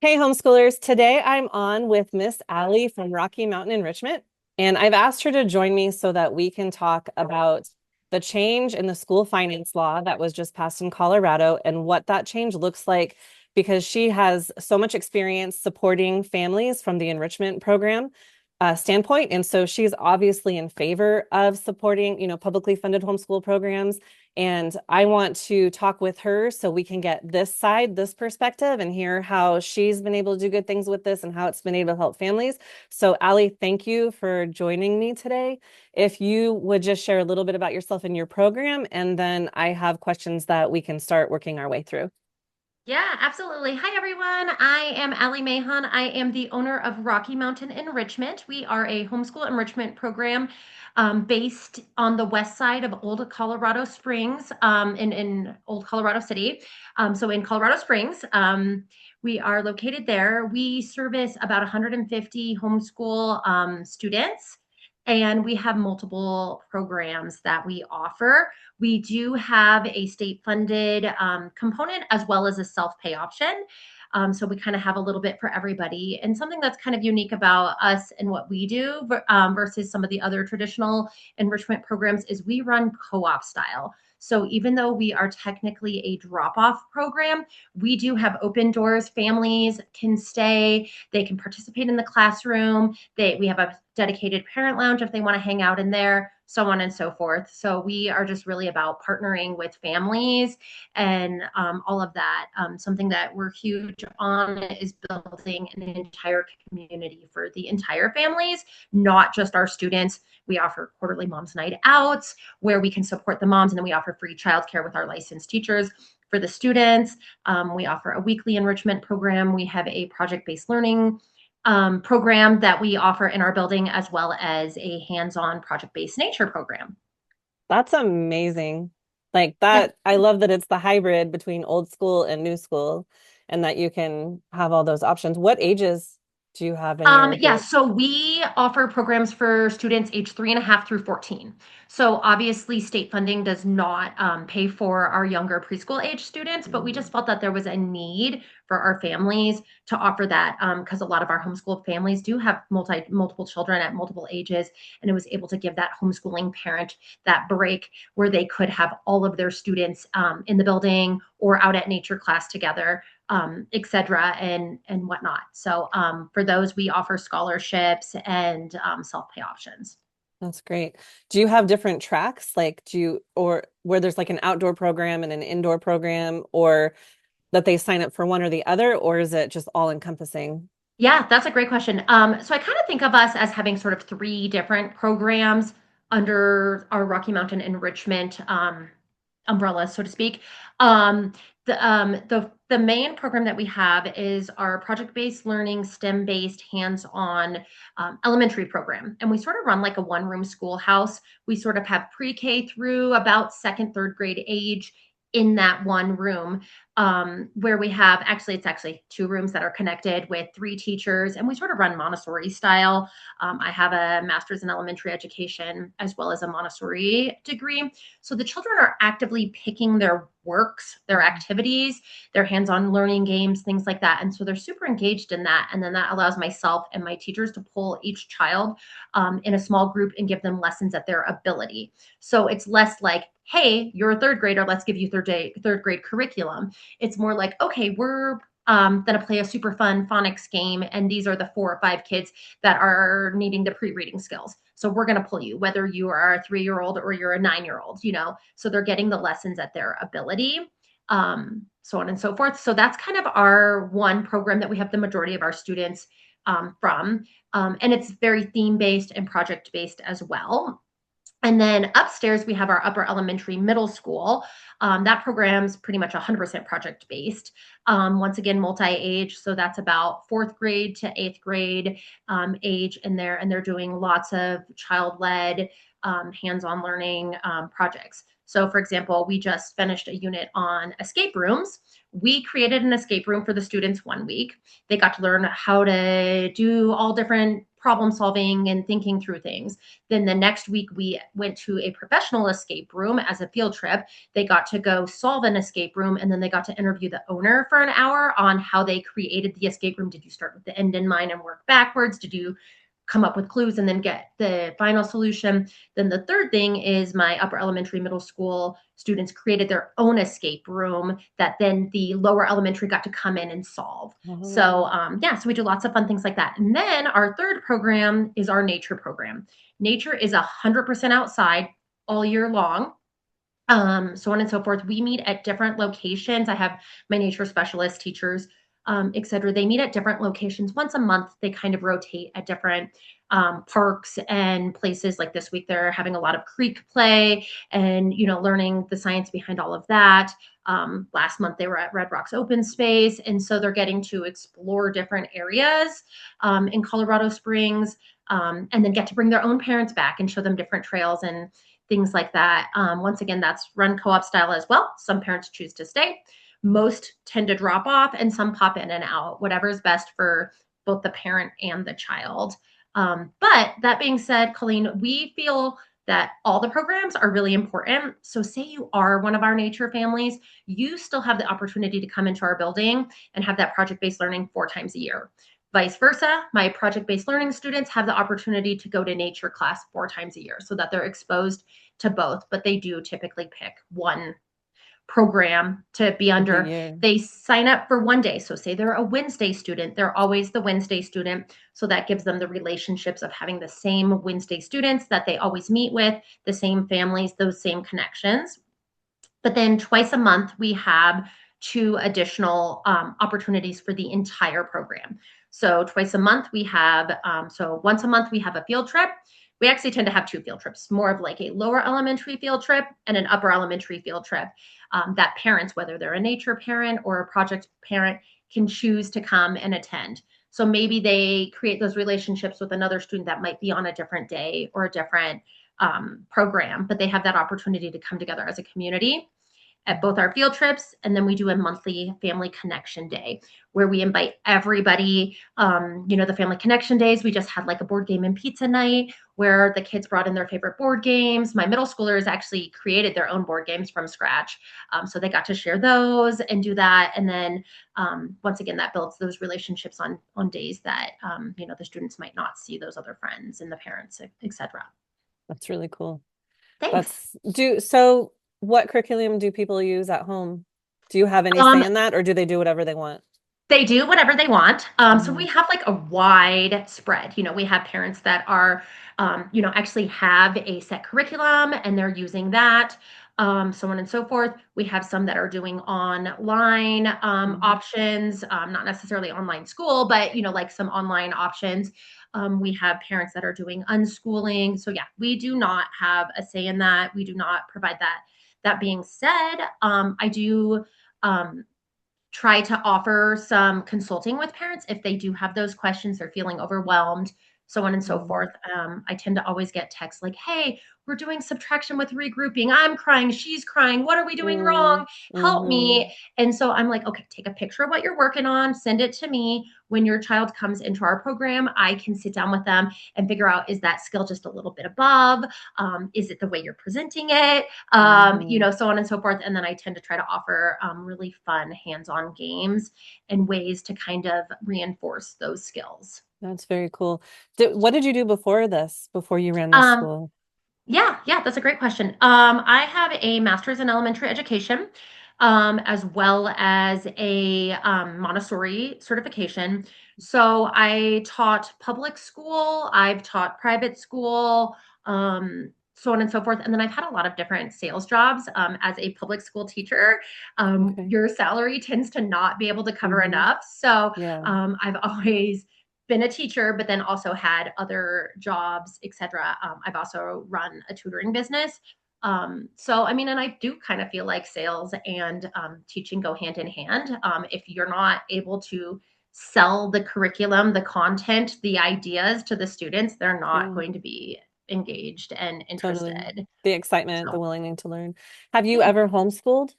Hey, homeschoolers. Today I'm on with Miss Alli from Rocky Mountain Enrichment, and I've asked her to join me so that we can talk about the change in the school finance law that was just passed in Colorado and what that change looks like because she has so much experience supporting families from the enrichment program standpoint. And so she's obviously in favor of supporting, publicly funded homeschool programs. And I want to talk with her so we can get this side, this perspective, and hear how she's been able to do good things with this and how it's been able to help families. So, Alli, thank you for joining me today. If you would just share a little bit about yourself and your program, and then I have questions that we can start working our way through. Yeah, absolutely. Hi, everyone. I am Alli Mahon. I am the owner of Rocky Mountain Enrichment. We are a homeschool enrichment program based on the west side of Old Colorado Springs in Old Colorado City. So in Colorado Springs, we are located there. We service about 150 homeschool students, and we have multiple programs that we offer. We do have a state funded component as well as a self pay option. So we kind of have a little bit for everybody. And something that's kind of unique about us and what we do versus some of the other traditional enrichment programs is we run co op style. So even though we are technically a drop off program, we do have open doors. Families can stay, they can participate in the classroom. We have a dedicated parent lounge if they want to hang out in there, so on and so forth. So we are just really about partnering with families and all of that. Something that we're huge on is building an entire community for the entire families, not just our students. We offer quarterly moms night outs where we can support the moms, and then we offer free childcare with our licensed teachers for the students. We offer a weekly enrichment program. We have a project-based learning program that we offer in our building, as well as a hands-on project-based nature program. That's amazing. Like Yeah. that, I love that it's the hybrid between old school and new school and that you can have all those options. What ages do you have in your Yeah, group? so we offer programs for students age 3.5 through 14. So obviously, state funding does not pay for our younger preschool age students, but we just felt that there was a need for our families to offer that because a lot of our homeschool families do have multiple children at multiple ages, and it was able to give that homeschooling parent that break where they could have all of their students in the building or out at nature class together, et cetera, and whatnot. So for those, we offer scholarships and self-pay options. That's great. Do you have different tracks? Like, or where there's like an outdoor program and an indoor program, or that they sign up for one or the other, or is it just all encompassing? Yeah, that's a great question. So I kind of think of us as having sort of three different programs under our Rocky Mountain Enrichment umbrella, so to speak. Um, the main program that we have is our project-based learning, STEM-based, hands-on elementary program, and we sort of run like a one-room schoolhouse. We sort of have pre-K through about second, third grade age in that one room, where we have it's actually two rooms that are connected with three teachers, and we sort of run Montessori style. I have a master's in elementary education as well as a Montessori degree. So the children are actively picking their works, their activities, their hands on learning games, things like that. And so they're super engaged in that. And then that allows myself and my teachers to pull each child in a small group and give them lessons at their ability. So it's less like, hey, you're a third grader, let's give you third grade curriculum. It's more like, okay, we're going to play a super fun phonics game, and these are the 4 or 5 kids that are needing the pre-reading skills. So we're going to pull you, whether you are a 3-year-old or you're a 9-year-old, So they're getting the lessons at their ability, so on and so forth. So that's kind of our one program that we have the majority of our students from. And it's very theme based and project based as well. And then upstairs, we have our upper elementary middle school. That program's pretty much 100% project based. Once again, multi age. So that's about fourth grade to eighth grade age in there. And they're doing lots of child led, hands on learning projects. So, for example, we just finished a unit on escape rooms. We created an escape room for the students one week. They got to learn how to do all different problem solving and thinking through things. Then the next week, we went to a professional escape room as a field trip. They got to go solve an escape room, and then they got to interview the owner for an hour on how they created the escape room. Did you start with the end in mind and work backwards? Did you come up with clues and then get the final solution? Then the third thing is my upper elementary, middle school students created their own escape room that then the lower elementary got to come in and solve. So Oh, yeah, so we do lots of fun things like that. And then our third program is our nature program. Nature is 100% outside all year long, so on and so forth. We meet at different locations. I have my nature specialist teachers, et cetera. They meet at different locations once a month. They kind of rotate at different parks and places. Like this week, they're having a lot of creek play and, learning the science behind all of that. Last month, they were at Red Rocks Open Space. And so they're getting to explore different areas in Colorado Springs, and then get to bring their own parents back and show them different trails and things like that. Once again, that's run co-op style as well. Some parents choose to stay. Most tend to drop off, and some pop in and out, whatever is best for both the parent and the child. But that being said, Colleen, we feel that all the programs are really important. So say you are one of our nature families, you still have the opportunity to come into our building and have that project-based learning 4 times a year. Vice versa, my project-based learning students have the opportunity to go to nature class 4 times a year so that they're exposed to both, but they do typically pick one program to be the under. year. They sign up for one day. So say they're a Wednesday student, they're always the Wednesday student. So that gives them the relationships of having the same Wednesday students that they always meet with, the same families, those same connections. But then twice a month, we have 2 additional opportunities for the entire program. So twice a month, we have, so once a month, we have a field trip. We actually tend to have 2 field trips, more of like a lower elementary field trip and an upper elementary field trip, that parents, whether they're a nature parent or a project parent, can choose to come and attend. So maybe they create those relationships with another student that might be on a different day or a different program, but they have that opportunity to come together as a community at both our field trips. And then we do a monthly family connection day where we invite everybody. The family connection days, we just had like a board game and pizza night where the kids brought in their favorite board games. My middle schoolers actually created their own board games from scratch. So they got to share those and do that. And then once again, that builds those relationships on days that, the students might not see those other friends and the parents, et cetera. That's really cool. Thanks. So what curriculum do people use at home? Do you have any say Um, in that, or do they do whatever they want? They do whatever they want. So we Mhm. have like a wide spread. We have parents that are, actually have a set curriculum and they're using that, so on and so forth. We have some that are doing online Mhm. options, not necessarily online school, but, like some online options. We have parents that are doing unschooling. So yeah, we do not have a say in that. We do not provide that. That being said, I do. Um, try to offer some consulting with parents if they do have those questions, they're feeling overwhelmed, so on and so Mhm. forth. I tend to always get texts like, hey, we're doing subtraction with regrouping. I'm crying. She's crying. What are we doing Mm. wrong? Help Mhm. me. And so I'm like, okay, take a picture of what you're working on, send it to me. When your child comes into our program, I can sit down with them and figure out, is that skill just a little bit above? Is it the way you're presenting it? Mhm. So on and so forth. And then I tend to try to offer really fun hands-on games and ways to kind of reinforce those skills. That's very cool. What did you do before this, before you ran this Um, school? yeah, that's a great question. I have a master's in elementary education, as well as a Montessori certification. So I taught public school, I've taught private school, so on and so forth. And then I've had a lot of different sales jobs as a public school teacher. Okay. Your salary tends to not be able to cover Hmm. enough. So Yeah. I've always been a teacher, but then also had other jobs, etc. I've also run a tutoring business. So, I mean, and I do kind of feel like sales and teaching go hand in hand. If you're not able to sell the curriculum, the content, the ideas to the students, they're not Yeah. going to be engaged and Totally. interested. The excitement, the So, willing to learn. Have you yeah. ever homeschooled?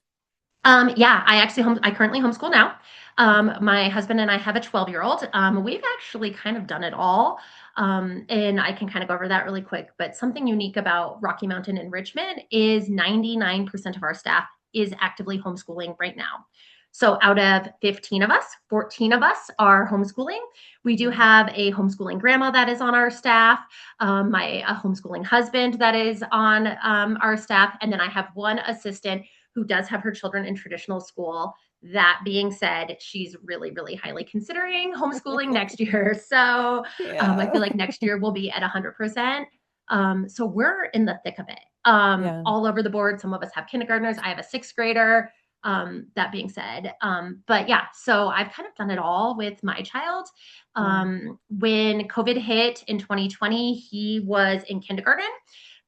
Yeah, I currently homeschool now. My husband and I have a 12-year-old. We've actually kind of done it all. And I can kind of go over that really quick. But something unique about Rocky Mountain Enrichment is 99% of our staff is actively homeschooling right now. So out of 15 of us, 14 of us are homeschooling. We do have a homeschooling grandma that is on our staff, my a homeschooling husband that is on our staff, and then I have one assistant who does have her children in traditional school. That being said, she's really, really highly considering homeschooling next year. So I Yeah. feel like next year we'll be at 100%. So we're in the thick of it, Yeah. all over the board. Some of us have kindergartners. I have a sixth grader. That being said, but yeah, so I've kind of done it all with my child. Yeah. When COVID hit in 2020, he was in kindergarten.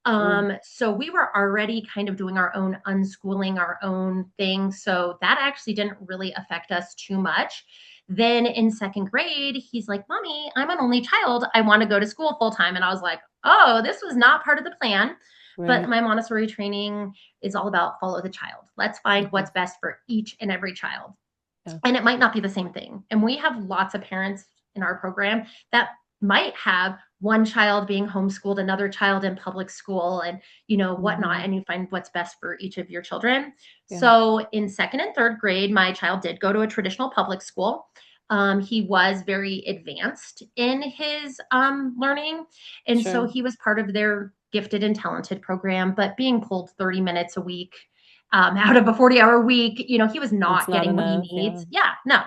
Mm. So we were already kind of doing our own unschooling, our own thing. So that actually didn't really affect us too much. Then in second grade, he's like, Mommy, I'm an only child. I want to go to school full time. And I was like, oh, this was not part of the plan. But Right. my Montessori training is all about follow the child. Let's find Mhm. what's best for each and every child. Yeah. And it might not be the same thing. And we have lots of parents in our program that might have one child being homeschooled, another child in public school, and whatnot, Mhm. and you find what's best for each of your children. Yeah. So in second and third grade, my child did go to a traditional public school. He was very advanced in his learning, and so Sure. he was part of their gifted and talented program, but being pulled 30 minutes a week out of a 40-hour week. He was It's not not getting what he enough. Yeah. needs. Yeah, no.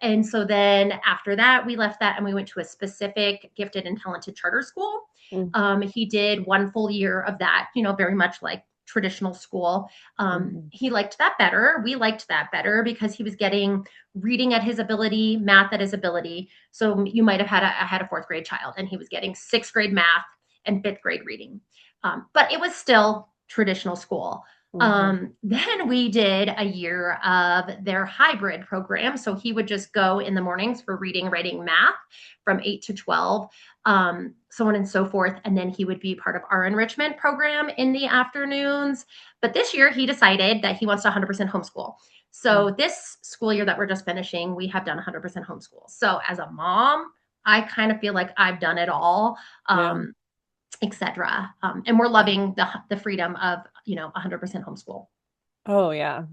And so then after that, we left that and we went to a specific gifted and talented charter school. Mm. He did one full year of that, very much like traditional school. Mhm. He liked that better. We liked that better because he was getting reading at his ability, math at his ability. So you might have had a fourth grade child and he was getting sixth grade math and fifth grade reading. But it was still traditional school. Mhm. Then we did a year of their hybrid program. So he would just go in the mornings for reading, writing, math from 8 to 12, so on and so forth. And then he would be part of our enrichment program in the afternoons. But this year he decided that he wants to 100% homeschool. Mm. So this school year that we're just finishing, we have done 100% homeschool. So as a mom, I kind of feel like I've done it all. Yeah. Etc. And we're Yeah. loving the freedom of 100% homeschool. Oh, yeah. Yeah,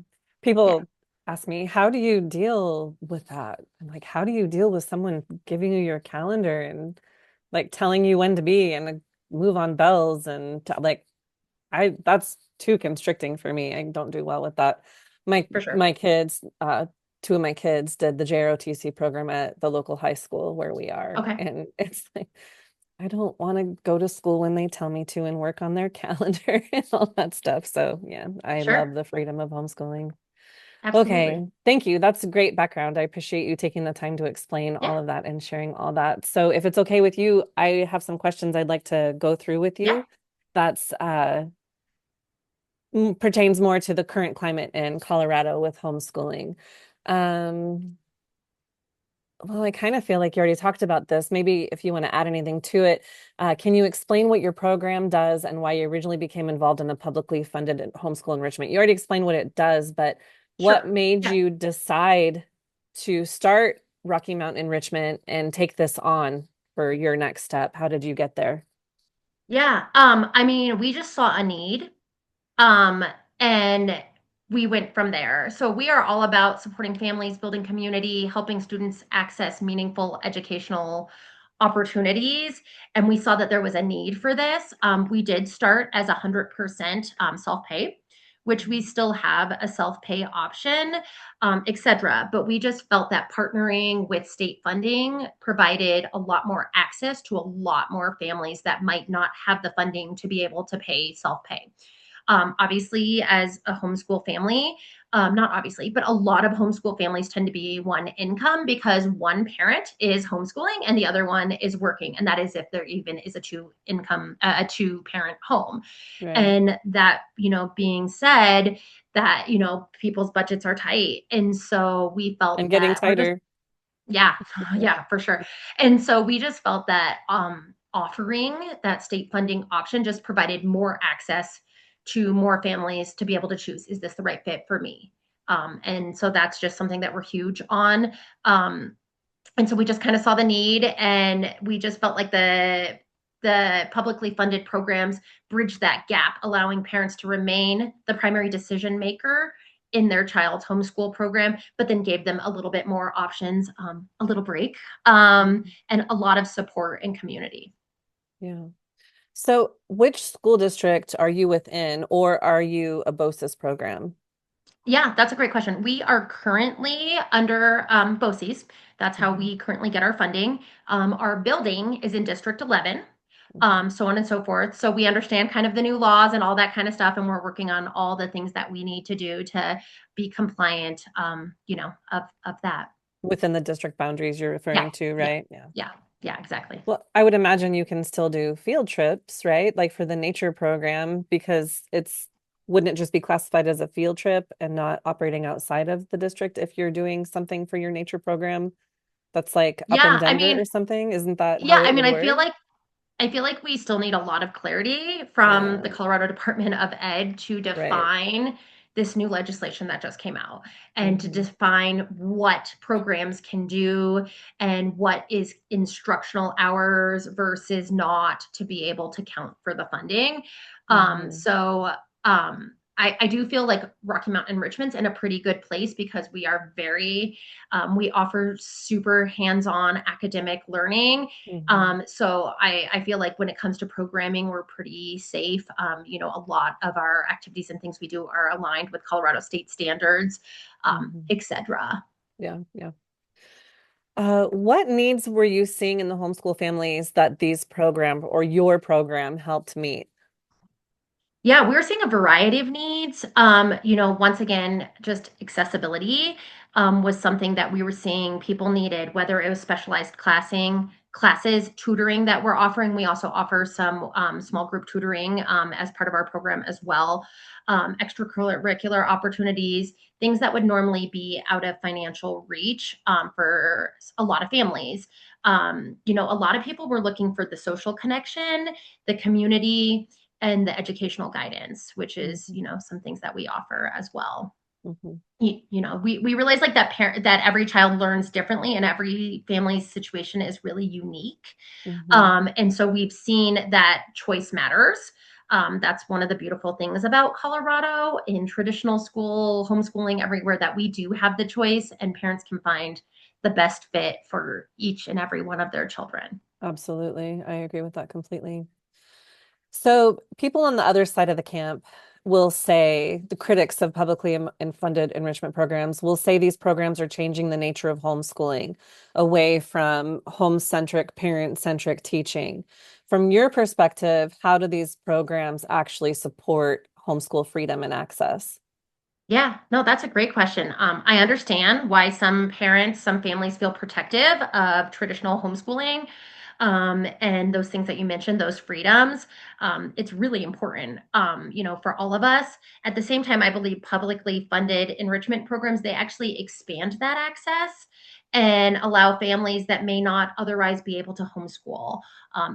People ask me, how do you deal with that? I'm like, how do you deal with someone giving you your calendar and like telling you when to be and move on bells and like that's too constricting for me. I don't do well with that. My for sure. my kids, two of my kids did the JROTC program at the local high school where we are. Okay, And it's like I don't want to go to school when they tell me to and work on their calendar and all that stuff. So yeah, I love sure, the freedom of homeschooling. absolutely. Okay, thank you. That's a great background. I appreciate you taking the time to explain Yeah, all of that and sharing all that. So if it's okay with you, I have some questions I'd like to go through with yeah, you. That's pertains more to the current climate in Colorado with homeschooling. Um, well, I kind of feel like you already talked about this. Maybe if you want to add anything to it, can you explain what your program does and why you originally became involved in the publicly funded homeschool enrichment? You already explained what it does, but what sure. made Yeah, you decide to start Rocky Mountain Enrichment and take this on for your next step? How did you get there? yeah. I mean, we just saw a need. Um, and we went from there. So we are all about supporting families, building community, helping students access meaningful educational opportunities. And we saw that there was a need for this. We did start as 100% self-pay, which we still have a self-pay option, etc. But we just felt that partnering with state funding provided a lot more access to a lot more families that might not have the funding to be able to pay self-pay. Obviously, as a homeschool family, not obviously, but a lot of homeschool families tend to be one income because one parent is homeschooling and the other one is working. And that is if there even is a a two parent home. Right. And that, being said, that, people's budgets are tight. And so we felt And getting that, or just, tighter. yeah, yeah, for sure. And so we just felt that offering that state funding option just provided more access to more families to be able to choose, is this the right fit for me? And so that's just something that we're huge on. And so we just kind of saw the need, and we just felt like the publicly funded programs bridge that gap, allowing parents to remain the primary decision maker in their child's homeschool program, but then gave them a little bit more options, a little break, Mhm. and a lot of support and community. Yeah. So which school district are you within, or are you a BOCES program? Yeah, that's a great question. We are currently under BOCES. That's how Mhm. we currently get our funding. Our building is in District 11, Mhm. so on and so forth. So we understand kind of the new laws and all that kind of stuff, and we're working on all the things that we need to do to be compliant, of that. Within the district boundaries you're Yeah, referring to, yeah, right? Yeah. yeah, yeah, exactly. Well, I would imagine you can still do field trips, right? Like for the nature program, because wouldn't it just be classified as a field trip and not operating outside of the district if you're doing something for your nature program that's like up in Yeah, I Denver mean, or something? Isn't that yeah, how I it mean, would work? I feel like we still need a lot of clarity from the Yeah, Colorado Department of Ed to right. define this new legislation that just came out, and to Hmm. define what programs can do and what is instructional hours versus not, to be able to count for the funding. Hmm. I do feel like Rocky Mountain Enrichment's in a pretty good place because we are we offer super hands-on academic learning. Hmm. So I feel like when it comes to programming, we're pretty safe. A lot of our activities and things we do are aligned with Colorado state standards, Hmm. etc. Yeah, yeah. What needs were you seeing in the homeschool families that these program or your program helped meet? Yeah, we're seeing a variety of needs. Once again, just accessibility was something that we were seeing people needed, whether it was specialized classes, tutoring that we're offering. We also offer some small group tutoring as part of our program as well. Extracurricular opportunities, things that would normally be out of financial reach for a lot of families. A lot of people were looking for the social connection, the community, and the educational guidance, which is, Hmm. some things that we offer as well. Hmm. We realize like that every child learns differently and every family's situation is really unique. Hmm. And so we've seen that choice matters. That's one of the beautiful things about Colorado in traditional school, homeschooling, everywhere, that we do have the choice and parents can find the best fit for each and every one of their children. Absolutely. I agree with that completely. So people on the other side of the camp will say, the critics of publicly and funded enrichment programs will say these programs are changing the nature of homeschooling away from home-centric, parent-centric teaching. From your perspective, how do these programs actually support homeschool freedom and access? Yeah, no, that's a great question. I understand why some families feel protective of traditional homeschooling, and those things that you mentioned, those freedoms. It's really important, for all of us. At the same time, I believe publicly funded enrichment programs, they actually expand that access and allow families that may not otherwise be able to homeschool.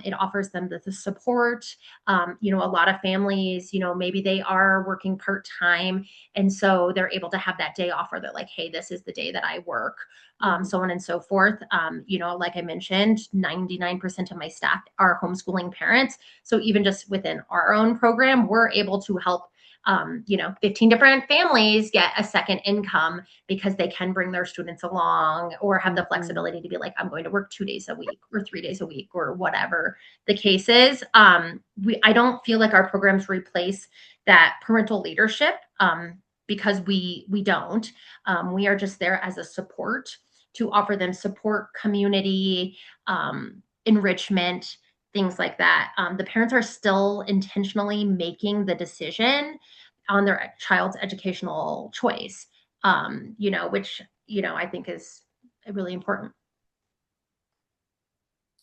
It offers them the support. A lot of families, maybe they are working part time, and so they're able to have that day off where they're like, hey, this is the day that I work, Mhm. so on and so forth. Like I mentioned, 99% of my staff are homeschooling parents. So even just within our own program, we're able to help 15 different families get a second income because they can bring their students along or have the Mhm. flexibility to be like, I'm going to work 2 days a week or 3 days a week or whatever the case is. I don't feel like our programs replace that parental leadership, because we don't. We are just there as a support to offer them support, community, enrichment, things like that. The parents are still intentionally making the decision on their child's educational choice, which I think is really important.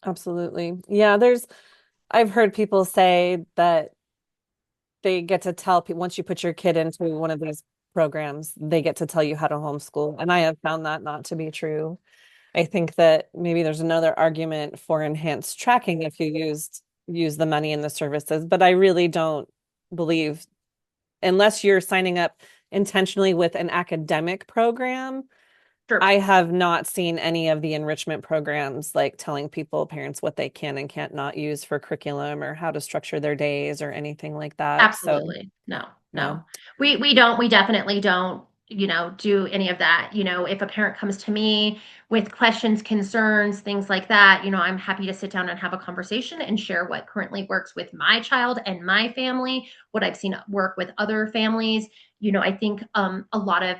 Absolutely. Yeah, I've heard people say that they get to tell people once you put your kid into one of these programs, they get to tell you how to homeschool. And I have found that not to be true. I think that maybe there's another argument for enhanced tracking if you use the money and the services, but I really don't believe unless you're signing up intentionally with an academic program, Sure. I have not seen any of the enrichment programs like telling people, parents, what they can and can't not use for curriculum or how to structure their days or anything like that. So, Absolutely. No, yeah. no. We definitely don't, do any of that. If a parent comes to me with questions, concerns, things like that, I'm happy to sit down and have a conversation and share what currently works with my child and my family, what I've seen work with other families. I think a lot of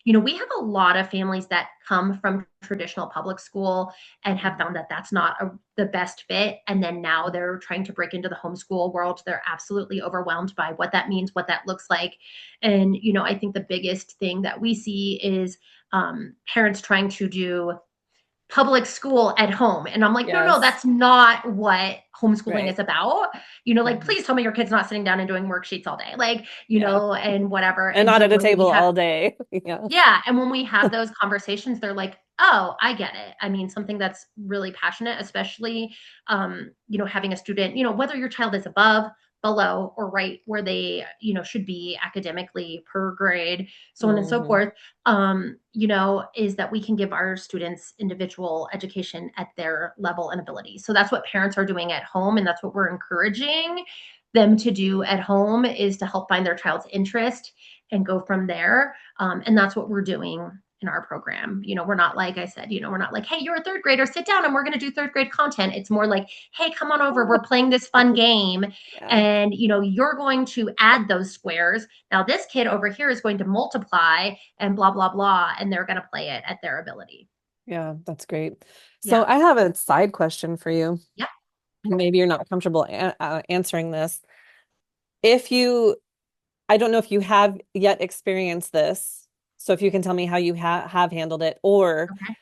we have a lot of families that come from traditional public school and have found that that's not the best fit. And then now they're trying to break into the homeschool world. They're absolutely overwhelmed by what that means, what that looks like. And, I think the biggest thing that we see is parents trying to do public school at home. And I'm like, no, no, Yes. that's not what homeschooling is Right. about. Like, Mhm. please tell me your kid's not sitting down and doing worksheets all day, like, Yeah. and whatever. And And not so at a when we table have, all day. Yeah. yeah, and when we have those conversations, they're like, "Oh, I get it." I mean, something that's really passionate, especially, having a student, whether your child is above, below, or right where they, should be academically per grade, so on and so Hmm. forth, is that we can give our students individual education at their level and ability. So that's what parents are doing at home, and that's what we're encouraging them to do at home is to help find their child's interest and go from there. And that's what we're doing in our program. We're not like I said, we're not like, hey, you're a third grader, sit down and we're going to do third grade content. It's more like, hey, come on over. We're playing this fun game. Yeah. And, you're going to add those squares. Now, this kid over here is going to multiply and blah, blah, blah. And they're going to play it at their ability. Yeah, that's great. So Yeah. I have a side question for you. Yeah. Maybe you're not comfortable answering this. If you, I don't know if you have yet experienced this. So if you can tell me how you have handled it, or Okay.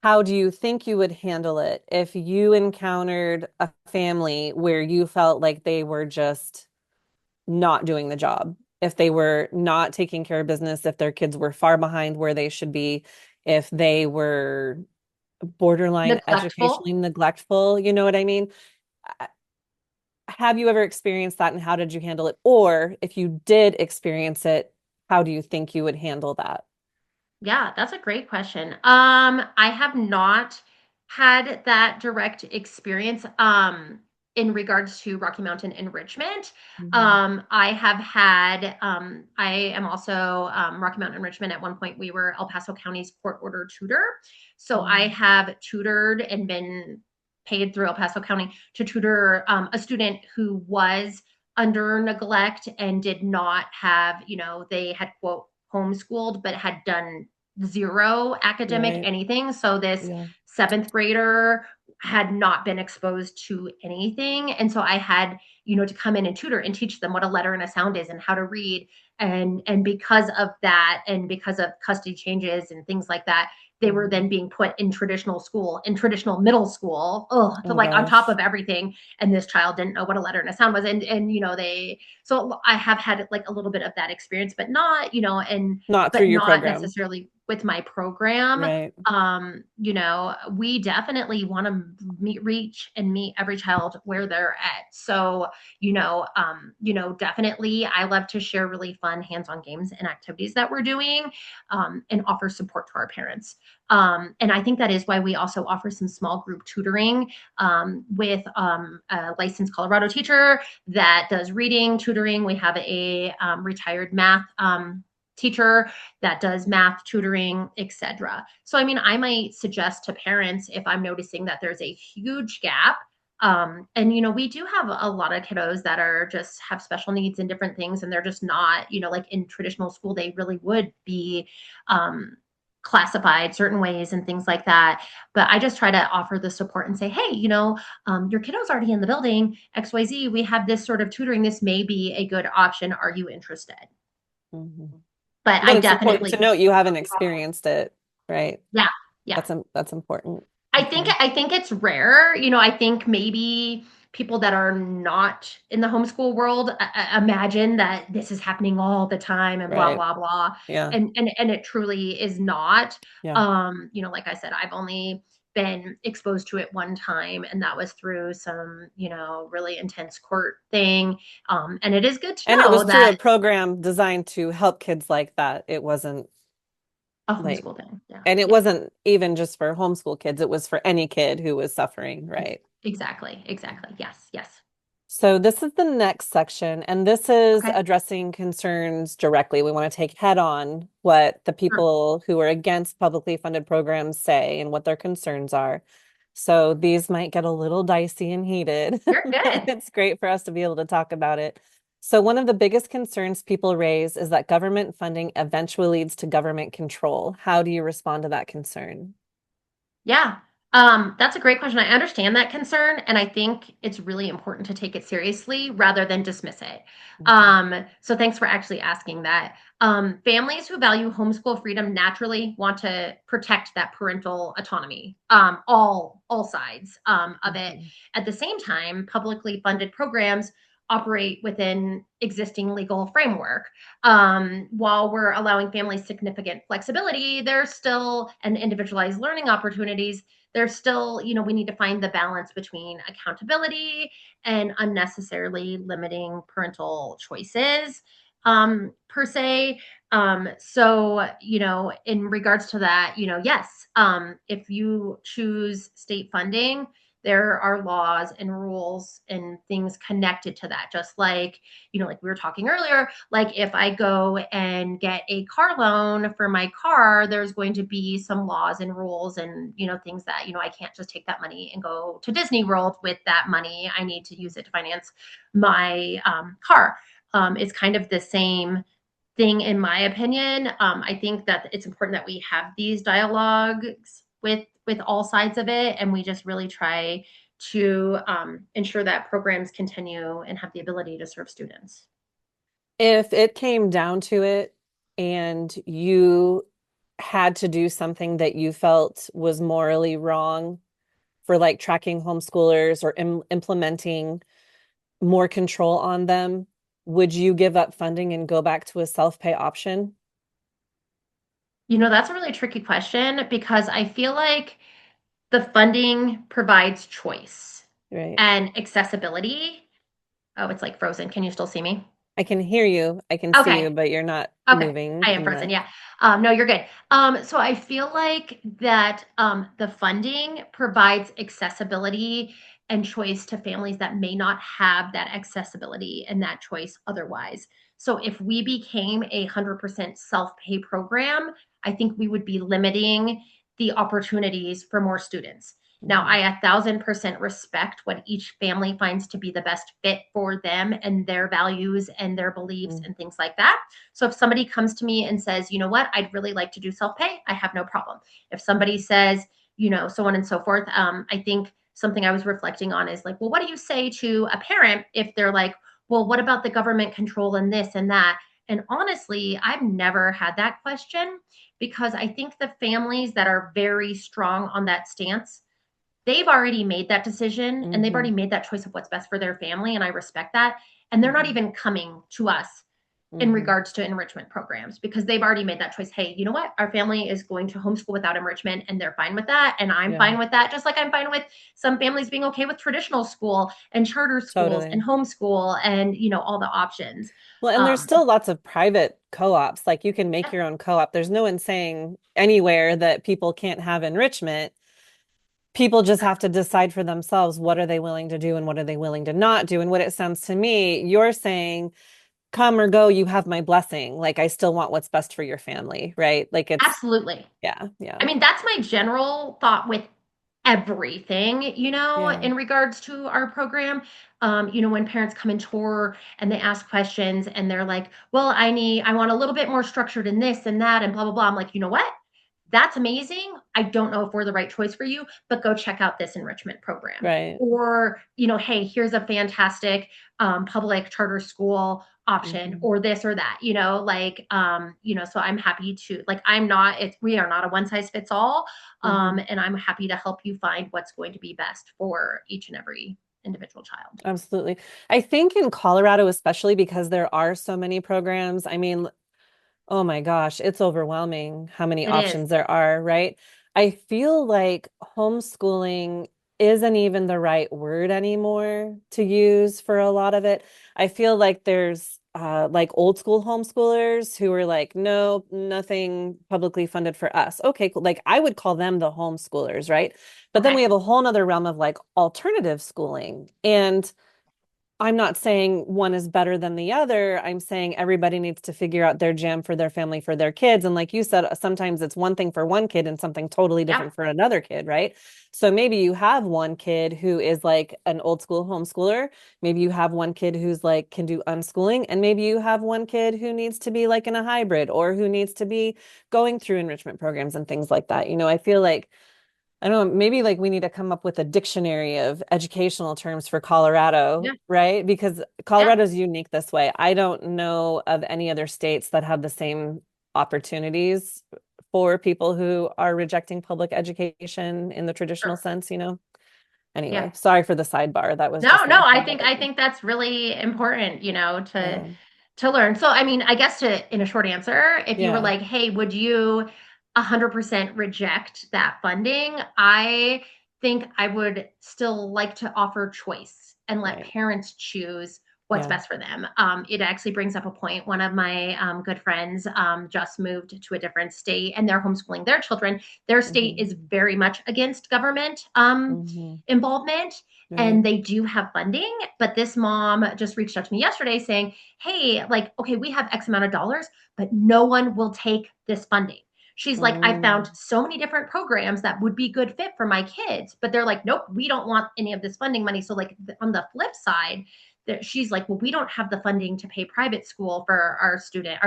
how do you think you would handle it if you encountered a family where you felt like they were just not doing the job, if they were not taking care of business, if their kids were far behind where they should be, if they were borderline educationally Neglectful. neglectful, you know what I mean? Uh, Have you ever experienced that and how did you handle it? Or if you did experience it, how do you think you would handle that? Yeah, that's a great question. I have not had that direct experience in regards to Rocky Mountain Enrichment. Mhm. I have had I am also Rocky Mountain Enrichment. At one point we were El Paso County's court order tutor. So I Mhm. have tutored and been paid through El Paso County to tutor a student who was under neglect and did not have, they had quote homeschooled but had done zero academic Right. anything. So this Yeah. seventh grader had not been exposed to anything. And so I had, to come in and tutor and teach them what a letter and a sound is and how to read. And because of that, and because of custody changes and things like that, they were then Mhm. being put in traditional school, in traditional middle school. Oh, so Oh like on top of gosh. everything. And this child didn't know what a letter and a sound was. And they so I have had like a little bit of that experience, but not, Not through but your not program. necessarily with my program. Right. We definitely want to reach and meet every child where they're at. So, definitely I love to share really fun hands-on games and activities that we're doing, and offer support to our parents. And I think that is why we also offer some small group tutoring with a licensed Colorado teacher that does reading tutoring. We have a retired math teacher that does math tutoring, etc. So, I mean, I might suggest to parents if I'm noticing that there's a huge gap. And we do have a lot of kiddos that are just have special needs and different things, and they're just not, like in traditional school, they really would be classified certain ways and things like that. But I just try to offer the support and say, hey, your kiddo's already in the building, XYZ, we have this sort of tutoring. This may be a good option. Are you interested? Mhm. But But I it's important to definitely, note you haven't experienced it, right? yeah, yeah. That's important. I think Okay. I think it's rare. I think maybe people that are not in the homeschool world imagine that this is happening all the time and blah Right. blah blah, Yeah. and it truly is not. Yeah. Like I said, I've only been exposed to it one time, and that was through some, really intense court thing. And it is good to And it was know through a that program designed to help kids like that. It wasn't a like, homeschool thing. Yeah, and it yeah. wasn't even just for homeschool kids, it was for any kid who was suffering, right? Exactly, exactly. Yes, yes. So this is the next section, and this is Okay. addressing concerns directly. We want to take head on what the Sure. people who are against publicly funded programs say and what their concerns are. So these might get a little dicey and heated, You're but good. it's great for us to be able to talk about it. So one of the biggest concerns people raise is that government funding eventually leads to government control. How do you respond to that concern? Yeah. That's a great question. I understand that concern, and I think it's really important to take it seriously rather than dismiss it. Okay. So thanks for actually asking that. Families who value homeschool freedom naturally want to protect that parental autonomy, all sides of it. Mhm. At the same time, publicly funded programs operate within existing legal framework. While we're allowing families significant flexibility, there's still an individualized learning opportunities. There's still, we need to find the balance between accountability and unnecessarily limiting parental choices, per se. So, in regards to that, yes, if you choose state funding, there are laws and rules and things connected to that. Just like, like we were talking earlier, like if I go and get a car loan for my car, there's going to be some laws and rules and, things that, I can't just take that money and go to Disney World with that money. I need to use it to finance my car. It's kind of the same thing, in my opinion. I think that it's important that we have these dialogues with all sides of it, and we just really try to ensure that programs continue and have the ability to serve students. If it came down to it and you had to do something that you felt was morally wrong for like tracking homeschoolers or implementing more control on them, would you give up funding and go back to a self-pay option? That's a really tricky question because I feel like the funding provides choice Right. and accessibility. Oh, it's like frozen. Can you still see me? I can hear you, I can see you, Okay. but you're not Okay. moving I am too frozen. much. Yeah. No, you're good. So I feel like that the funding provides accessibility and choice to families that may not have that accessibility and that choice otherwise. So if we became 100% self-pay program, I think we would be limiting the opportunities for more students. Now, Mhm. I 1,000% respect what each family finds to be the best fit for them and their values and their beliefs Mm. and things like that. So if somebody comes to me and says, you know what, I'd really like to do self pay, I have no problem. If somebody says, so on and so forth, I think something I was reflecting on is like, well, what do you say to a parent if they're like, well, what about the government control and this and that? And honestly, I've never had that question because I think the families that are very strong on that stance, they've already made that decision and they've already Mhm. made that choice of what's best for their family. And I respect that. And they're not Mhm. even coming to us in Mhm. regards to enrichment programs because they've already made that choice. Hey, you know what? Our family is going to homeschool without enrichment and they're fine with that. And I'm Yeah, fine with that. Just like I'm fine with some families being okay with traditional school and charter schools and totally. homeschool and, all the options. Well, and there's Um, still lots of private co-ops. Like you can make yeah, your own co-op. There's no one saying anywhere that people can't have enrichment. People just have to decide for themselves what are they willing to do and what are they willing to not do. And what it sounds to me, you're saying, come or go, you have my blessing. Like I still want what's best for your family, right? Like it's, absolutely. yeah, yeah, I mean, that's my general thought with everything, yeah. in regards to our program. When parents come and tour and they ask questions and they're like, well, I want a little bit more structured in this and that and blah, blah, blah. I'm like, you know what? That's amazing. I don't know if we're the right choice for you, but go check out this enrichment program. Right. Or, hey, here's a fantastic public charter school option Hmm. or this or that, so I'm happy to, like, we are not a one size fits all. Hmm. And I'm happy to help you find what's going to be best for each and every individual child. Absolutely. I think in Colorado, especially because there are so many programs, I mean, oh my gosh, it's overwhelming how many It is. options there are, right? I feel like homeschooling isn't even the right word anymore to use for a lot of it. I feel like there's like old school homeschoolers who are like, no, nothing publicly funded for us. Okay, cool. Like I would call them the homeschoolers, right? But then we Okay. have a whole nother realm of like alternative schooling. And I'm not saying one is better than the other. I'm saying everybody needs to figure out their jam for their family, for their kids. And like you said, sometimes it's one thing for one kid and something totally Yep. different for another kid, right? So maybe you have one kid who is like an old school homeschooler. Maybe you have one kid who's like can do unschooling. And maybe you have one kid who needs to be like in a hybrid or who needs to be going through enrichment programs and things like that. I feel like I don't know, maybe like we need to come up with a dictionary of educational terms for Colorado, Yeah. right? Because Yeah. Colorado's unique this way. I don't know of any other states that have the same opportunities for people who are rejecting public education in the traditional Sure. sense. Yeah. Anyway, sorry for the sidebar. That was No, just no, my I thought think about I it. think that's really important, Yeah. to learn. So I mean, I guess to in a short answer, if you were Yeah. like, "Hey, would you 100% reject that funding?" I think I would still like to offer choice and let Right. parents choose what's Yeah. best for them. It actually brings up a point. One of my good friends just moved to a different state and they're homeschooling their children. Their state Hmm. is very much against government Hmm. involvement Right. and they do have funding. But this mom just reached out to me yesterday saying, "Hey, like, okay, we have X amount of dollars, but no one will take this funding." She's like, "I found Mm. so many different programs that would be good fit for my kids, but they're like, nope, we don't want any of this funding money." So, like, on the flip side, that she's like, "Well, we don't have the funding to pay private school for our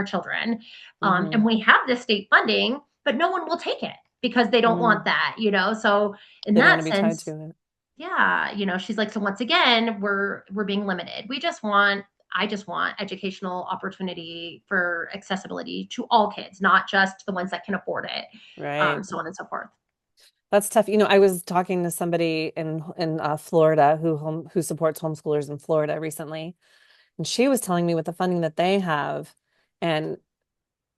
children, Hmm. and we have this state funding, but no one will take it because they don't want Mm. that." So, in They don't want that to be tied sense, to it. yeah, she's like, "So once again, we're being limited. I just want educational opportunity for accessibility to all kids, not just the ones that can afford it, Right. so on and so forth." That's tough. I was talking to somebody in Florida who supports homeschoolers in Florida recently, and she was telling me with the funding that they have, and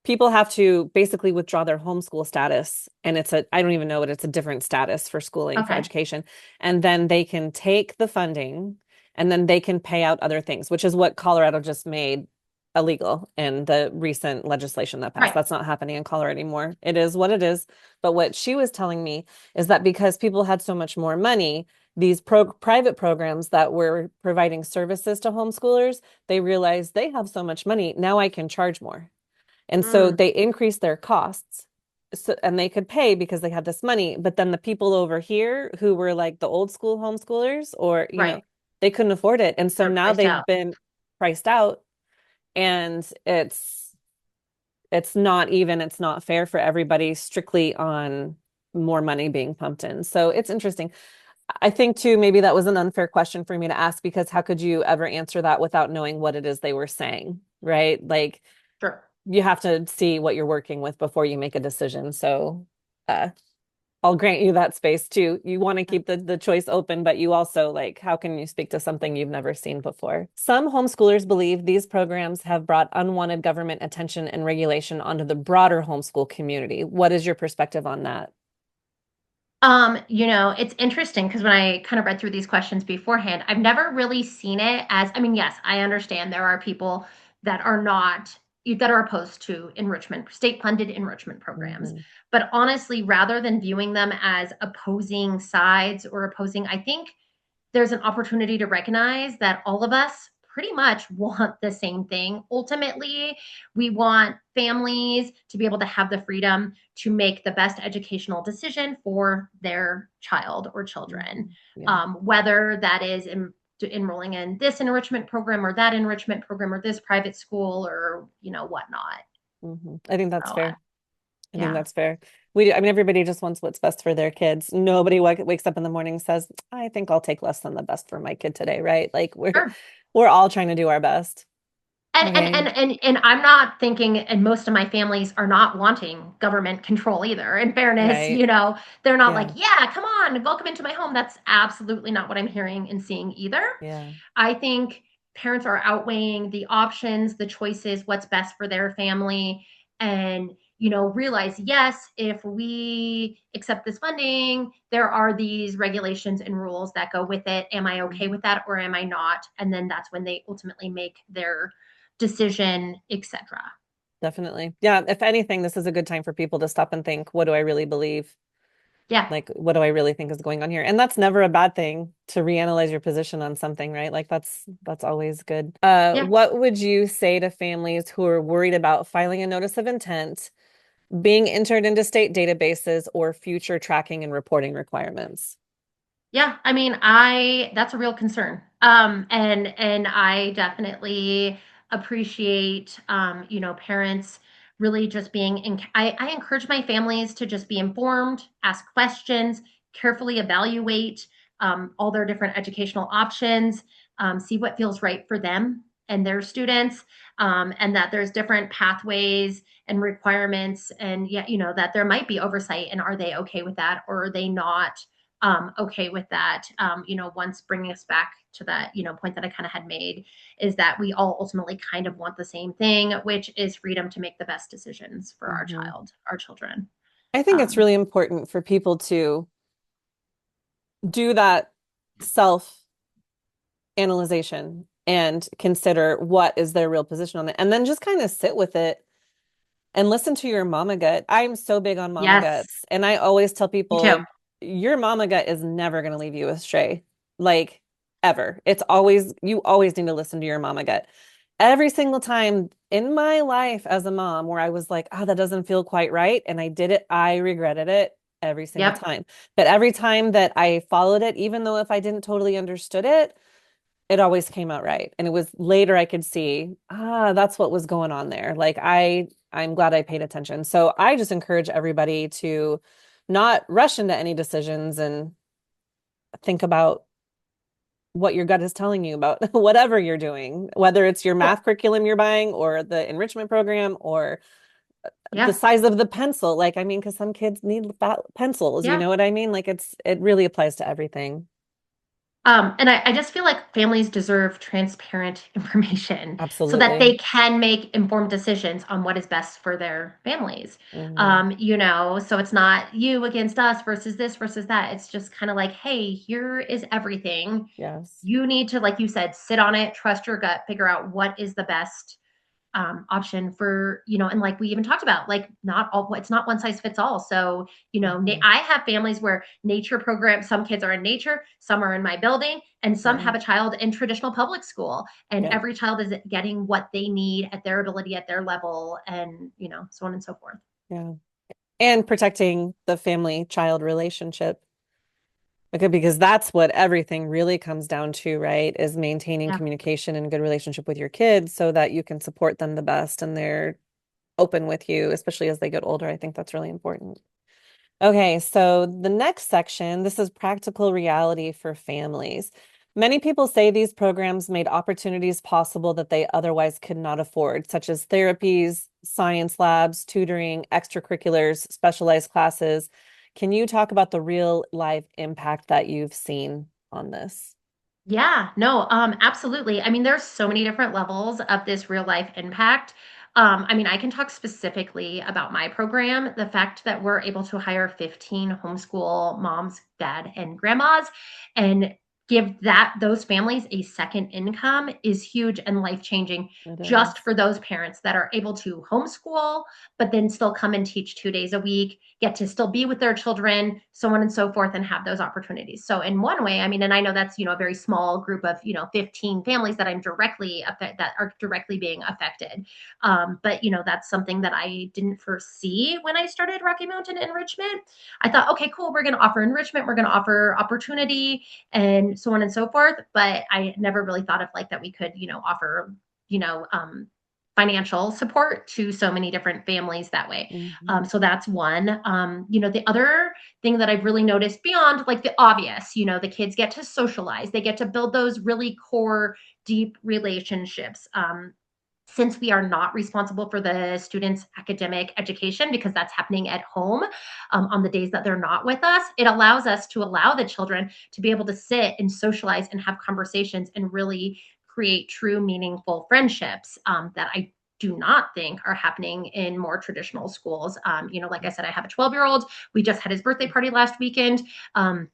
people have to basically withdraw their homeschool status, and I don't even know what it's a different status for schooling for Okay. education, and then they can take the funding, and then they can pay out other things, which is what Colorado just made illegal in the recent legislation that passed. Right. That's not happening in Colorado anymore. It is what it is. But what she was telling me is that because people had so much more money, these private programs that were providing services to homeschoolers, they realized they have so much money. Now I can charge more. And so Mm, they increased their costs. And they could pay because they had this money. But then the people over here who were like the old school homeschoolers, or, right. they couldn't afford it. And so They're now priced they've out. been priced out, and it's not fair for everybody strictly on more money being pumped in. So it's interesting. I think too, maybe that was an unfair question for me to ask, because how could you ever answer that without knowing what it is they were saying, right? Like Sure. you have to see what you're working with before you make a decision. So uh, I'll grant you that space too. You want to keep the choice open, but you also like, how can you speak to something you've never seen before? Some homeschoolers believe these programs have brought unwanted government attention and regulation onto the broader homeschool community. What is your perspective on that? It's interesting because when I kind of read through these questions beforehand, I've never really seen it as, I mean, yes, I understand there are people that are not, that are opposed to enrichment, state-funded enrichment programs. Mhm. But honestly, rather than viewing them as opposing sides or opposing, I think there's an opportunity to recognize that all of us pretty much want the same thing. Ultimately, we want families to be able to have the freedom to make the best educational decision for their child or children, Mhm. Yeah. whether that is enrolling in this enrichment program or that enrichment program or this private school or whatnot. I think that's So fair. I think yeah, that's fair. We do. I mean, everybody just wants what's best for their kids. Nobody wakes up in the morning and says, "I think I'll take less than the best for my kid today," right? Like we're sure. we're all trying to do our best. Okay. And I'm not thinking, and most of my families are not wanting government control either. In fairness, Right. they're not like, Yeah. yeah, come on, welcome into my home. That's absolutely not what I'm hearing and seeing either. Yeah. I think parents are outweighing the options, the choices, what's best for their family, and realize, yes, if we accept this funding, there are these regulations and rules that go with it. Am I okay Mhm. with that or am I not? And then that's when they ultimately make their decision, etc. Definitely. Yeah. If anything, this is a good time for people to stop and think, what do I really believe? Yeah, Like, what do I really think is going on here? And that's never a bad thing to reanalyze your position on something, right? Like that's always good. yeah. What would you say to families who are worried about filing a notice of intent, being entered into state databases, or future tracking and reporting requirements? Yeah, I mean, I that's a real concern. And I definitely appreciate parents really just being I encourage my families to just be informed, ask questions, carefully evaluate all their different educational options, see what feels right for them and their students, and that there's different pathways and requirements, and yet that there might be oversight, and are they okay with that or are they not okay with that. Once bringing us back to that, point that I kind of had made is that we all ultimately kind of want the same thing, which is freedom to make the best decisions for Mhm. our children. I think it's Um, really important for people to do that self analyzation and consider what is their real position on it, and then just kind of sit with it and listen to your mama gut. I'm so big on mama yes, guts. And I always tell me too. people, your mama gut is never going to leave you astray, like ever. It's always, you always need to listen to your mama gut. Every single time in my life as a mom where I was like, oh, that doesn't feel quite right. And I did it, I regretted it every single Yep, time. But every time that I followed it, even though if I didn't totally understood it, it always came out right. And it was later I could see, that's what was going on there. Like I'm glad I paid attention. So I just encourage everybody to not rush into any decisions and think about what your gut is telling you about whatever you're doing, whether it's your well, math curriculum you're buying or the enrichment program or the yeah, size of the pencil. Like, I mean, because some kids need fat pencils, you yeah. know what I mean? Like it really applies to everything. And I just feel like families deserve transparent information so that Absolutely. they can make informed decisions on what is best for their families. Hmm. So it's not you against us versus this versus that. It's just kind of like, hey, here is everything. Yes. You need to, like you said, sit on it, trust your gut, figure out what is the best option for and like we even talked about, like not all, it's not one size fits all. So Hmm. I have families where nature programs, some kids are in nature, some are in my building, and some Yeah. have a child in traditional public school, and Yeah. every child is getting what they need at their ability, at their level, and so on and so forth. Yeah. And protecting the family child relationship. Because that's what everything really comes down to, right? Is maintaining Yeah. communication and good relationship with your kids so that you can support them the best and they're open with you, especially as they get older. I think that's really important. Okay, so the next section, this is practical reality for families. Many people say these programs made opportunities possible that they otherwise could not afford, such as therapies, science labs, tutoring, extracurriculars, specialized classes. Can you talk about the real life impact that you've seen on this? Yeah, no, absolutely. I mean, there's so many different levels of this real life impact. I mean, I can talk specifically about my program. The fact that we're able to hire 15 homeschool moms, dad, and grandmas and give those families a second income is huge and life changing It just is. for those parents that are able to homeschool, but then still come and teach 2 days a week, get to still be with their children, so on and so forth, and have those opportunities. So in one way, I mean, and I know that's a very small group of 15 families that that are directly being affected. But that's something that I didn't foresee when I started Rocky Mountain Enrichment. I thought, okay, cool, we're going to offer enrichment, we're going to offer opportunity, and so on and so forth. But I never really thought of like that we could offer you know um, financial support to so many different families that way. Mhm. So that's one. The other thing that I've really noticed beyond like the obvious, the kids get to socialize, they get to build those really core, deep relationships. since we are not responsible for the students' academic education because that's happening at home on the days that they're not with us, it allows us to allow the children to be able to sit and socialize and have conversations and really create true, meaningful friendships that I do not think are happening in more traditional schools. Like I said, I have a 12-year-old. We just had his birthday party last weekend.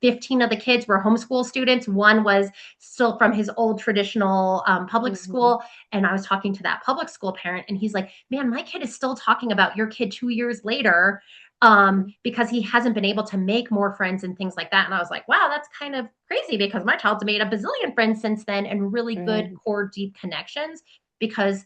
15 of the kids were homeschool students. One was still from his old traditional public Mhm. school. And I was talking to that public school parent, and he's like, man, my kid is still talking about your kid 2 years later because he hasn't been able to make more friends and things like that. And I was like, wow, that's kind of crazy because my child's made a bazillion friends since then and really good Right. core deep connections because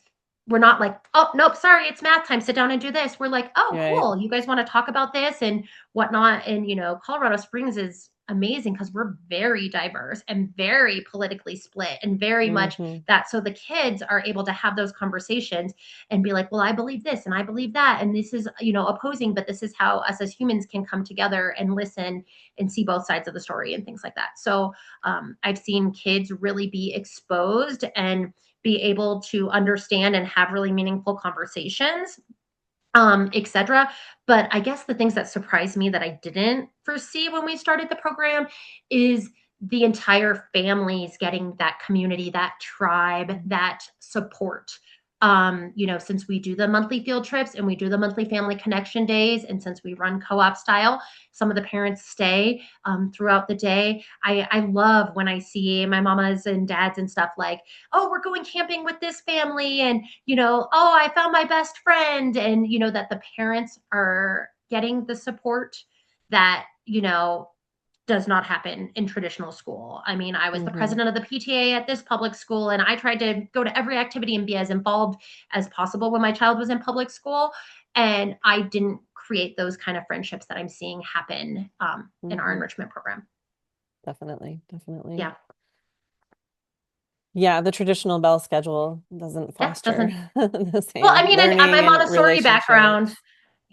we're not like, oh, nope, sorry, it's math time. Sit down and do this. We're like, oh, Right. cool. You guys want to talk about this and whatnot. And, Colorado Springs is amazing because we're very diverse and very politically split and very much Hmm. that. So the kids are able to have those conversations and be like, well, I believe this and I believe that. And this is, opposing, but this is how us as humans can come together and listen and see both sides of the story and things like that. So I've seen kids really be exposed and be able to understand and have really meaningful conversations, etc. But I guess the things that surprised me that I didn't foresee when we started the program is the entire families getting that community, that tribe, that support. Since we do the monthly field trips and we do the monthly family connection days, and since we run co-op style, some of the parents stay throughout the day. I love when I see my mamas and dads and stuff like, oh, we're going camping with this family, and oh, I found my best friend, and that the parents are getting the support that does not happen in traditional school. I mean, I was the Hmm. president of the PTA at this public school, and I tried to go to every activity and be as involved as possible when my child was in public school. And I didn't create those kind of friendships that I'm seeing happen in our Hmm. enrichment program. Definitely. Definitely. Yeah. Yeah, the traditional bell schedule doesn't Yeah. foster Doesn't, the well, I same mean, and my learning and Montessori background, relationships.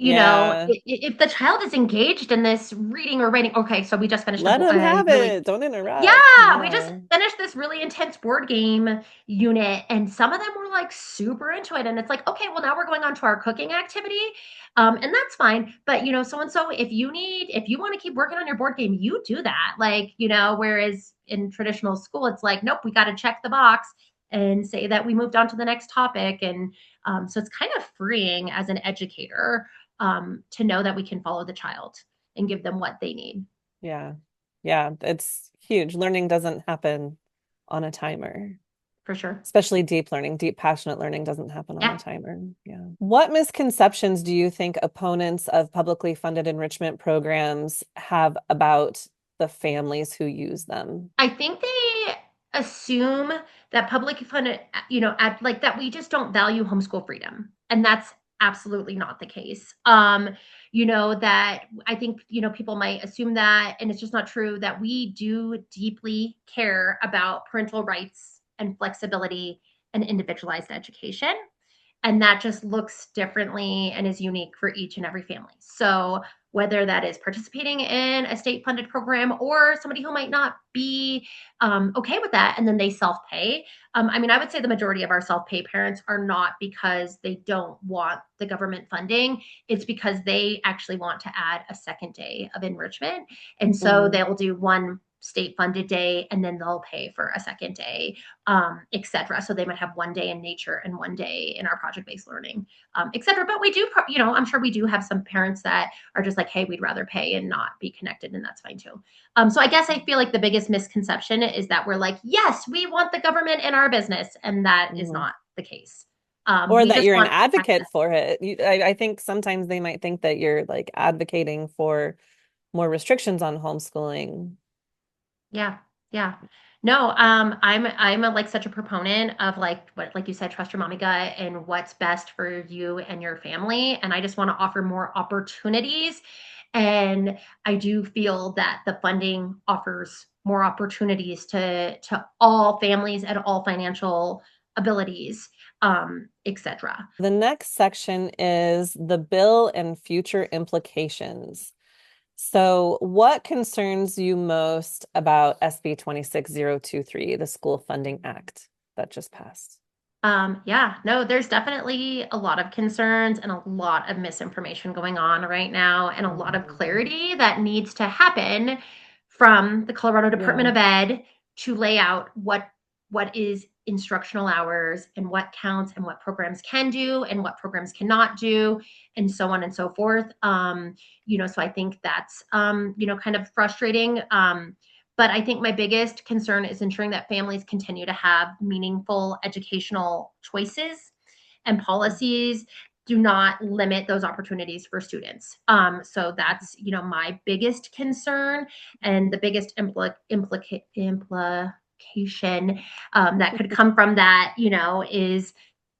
Yeah. if the child is engaged in this reading or writing, okay, so we just finished Let them a have really, it. Don't interrupt. yeah, we just Yeah. finished this really intense board game unit, and some of them were like super into it. And it's like, okay, well, now we're going on to our cooking activity. And that's fine. But, so and so, if you want to keep working on your board game, you do that. Like, whereas in traditional school, it's like, nope, we got to check the box and say that we moved on to the next topic. And so it's kind of freeing as an educator to know that we can follow the child and give them what they need. Yeah. Yeah. It's huge. Learning doesn't happen on a timer, For sure. especially deep learning. Deep, passionate learning doesn't happen on a Yeah. timer. Yeah. What misconceptions do you think opponents of publicly funded enrichment programs have about the families who use them? I think they assume that public funded, like that we just don't value homeschool freedom. And that's absolutely not the case. That I think, people might assume that, and it's just not true that we do deeply care about parental rights and flexibility and individualized education. And that just looks differently and is unique for each and every family. So whether that is participating in a state funded program or somebody who might not be okay with that and then they self pay. I mean, I would say the majority of our self pay parents are not because they don't want the government funding. It's because they actually want to add a second day of enrichment. And so Mhm. they'll do one state funded day and then they'll pay for a second day, etc. So they might have one day in nature and one day in our project based learning, etc. But we do, I'm sure we do have some parents that are just like, hey, we'd rather pay and not be connected, and that's fine too. So I guess I feel like the biggest misconception is that we're like, yes, we want the government in our business, and that is Mhm. not the case. Or We that just you're an want access. advocate for it. I think sometimes they might think that you're like advocating for more restrictions on homeschooling. Yeah, yeah. No, I'm like such a proponent of like what like you said, trust your mommy gut and what's best for you and your family. And I just want to offer more opportunities. And I do feel that the funding offers more opportunities to all families at all financial abilities, etc. The next section is the bill and future implications. So, what concerns you most about SB 26023, the School Funding Act that just passed? Yeah, no, there's definitely a lot of concerns and a lot of misinformation going on right now, and a lot of Mhm. clarity that needs to happen from the Colorado Department Yeah. of Ed to lay out what is instructional hours and what counts and what programs can do and what programs cannot do, and so on and so forth. So I think that's kind of frustrating. But I think my biggest concern is ensuring that families continue to have meaningful educational choices, and policies do not limit those opportunities for students. So that's, my biggest concern, and the biggest implication that could come from that, is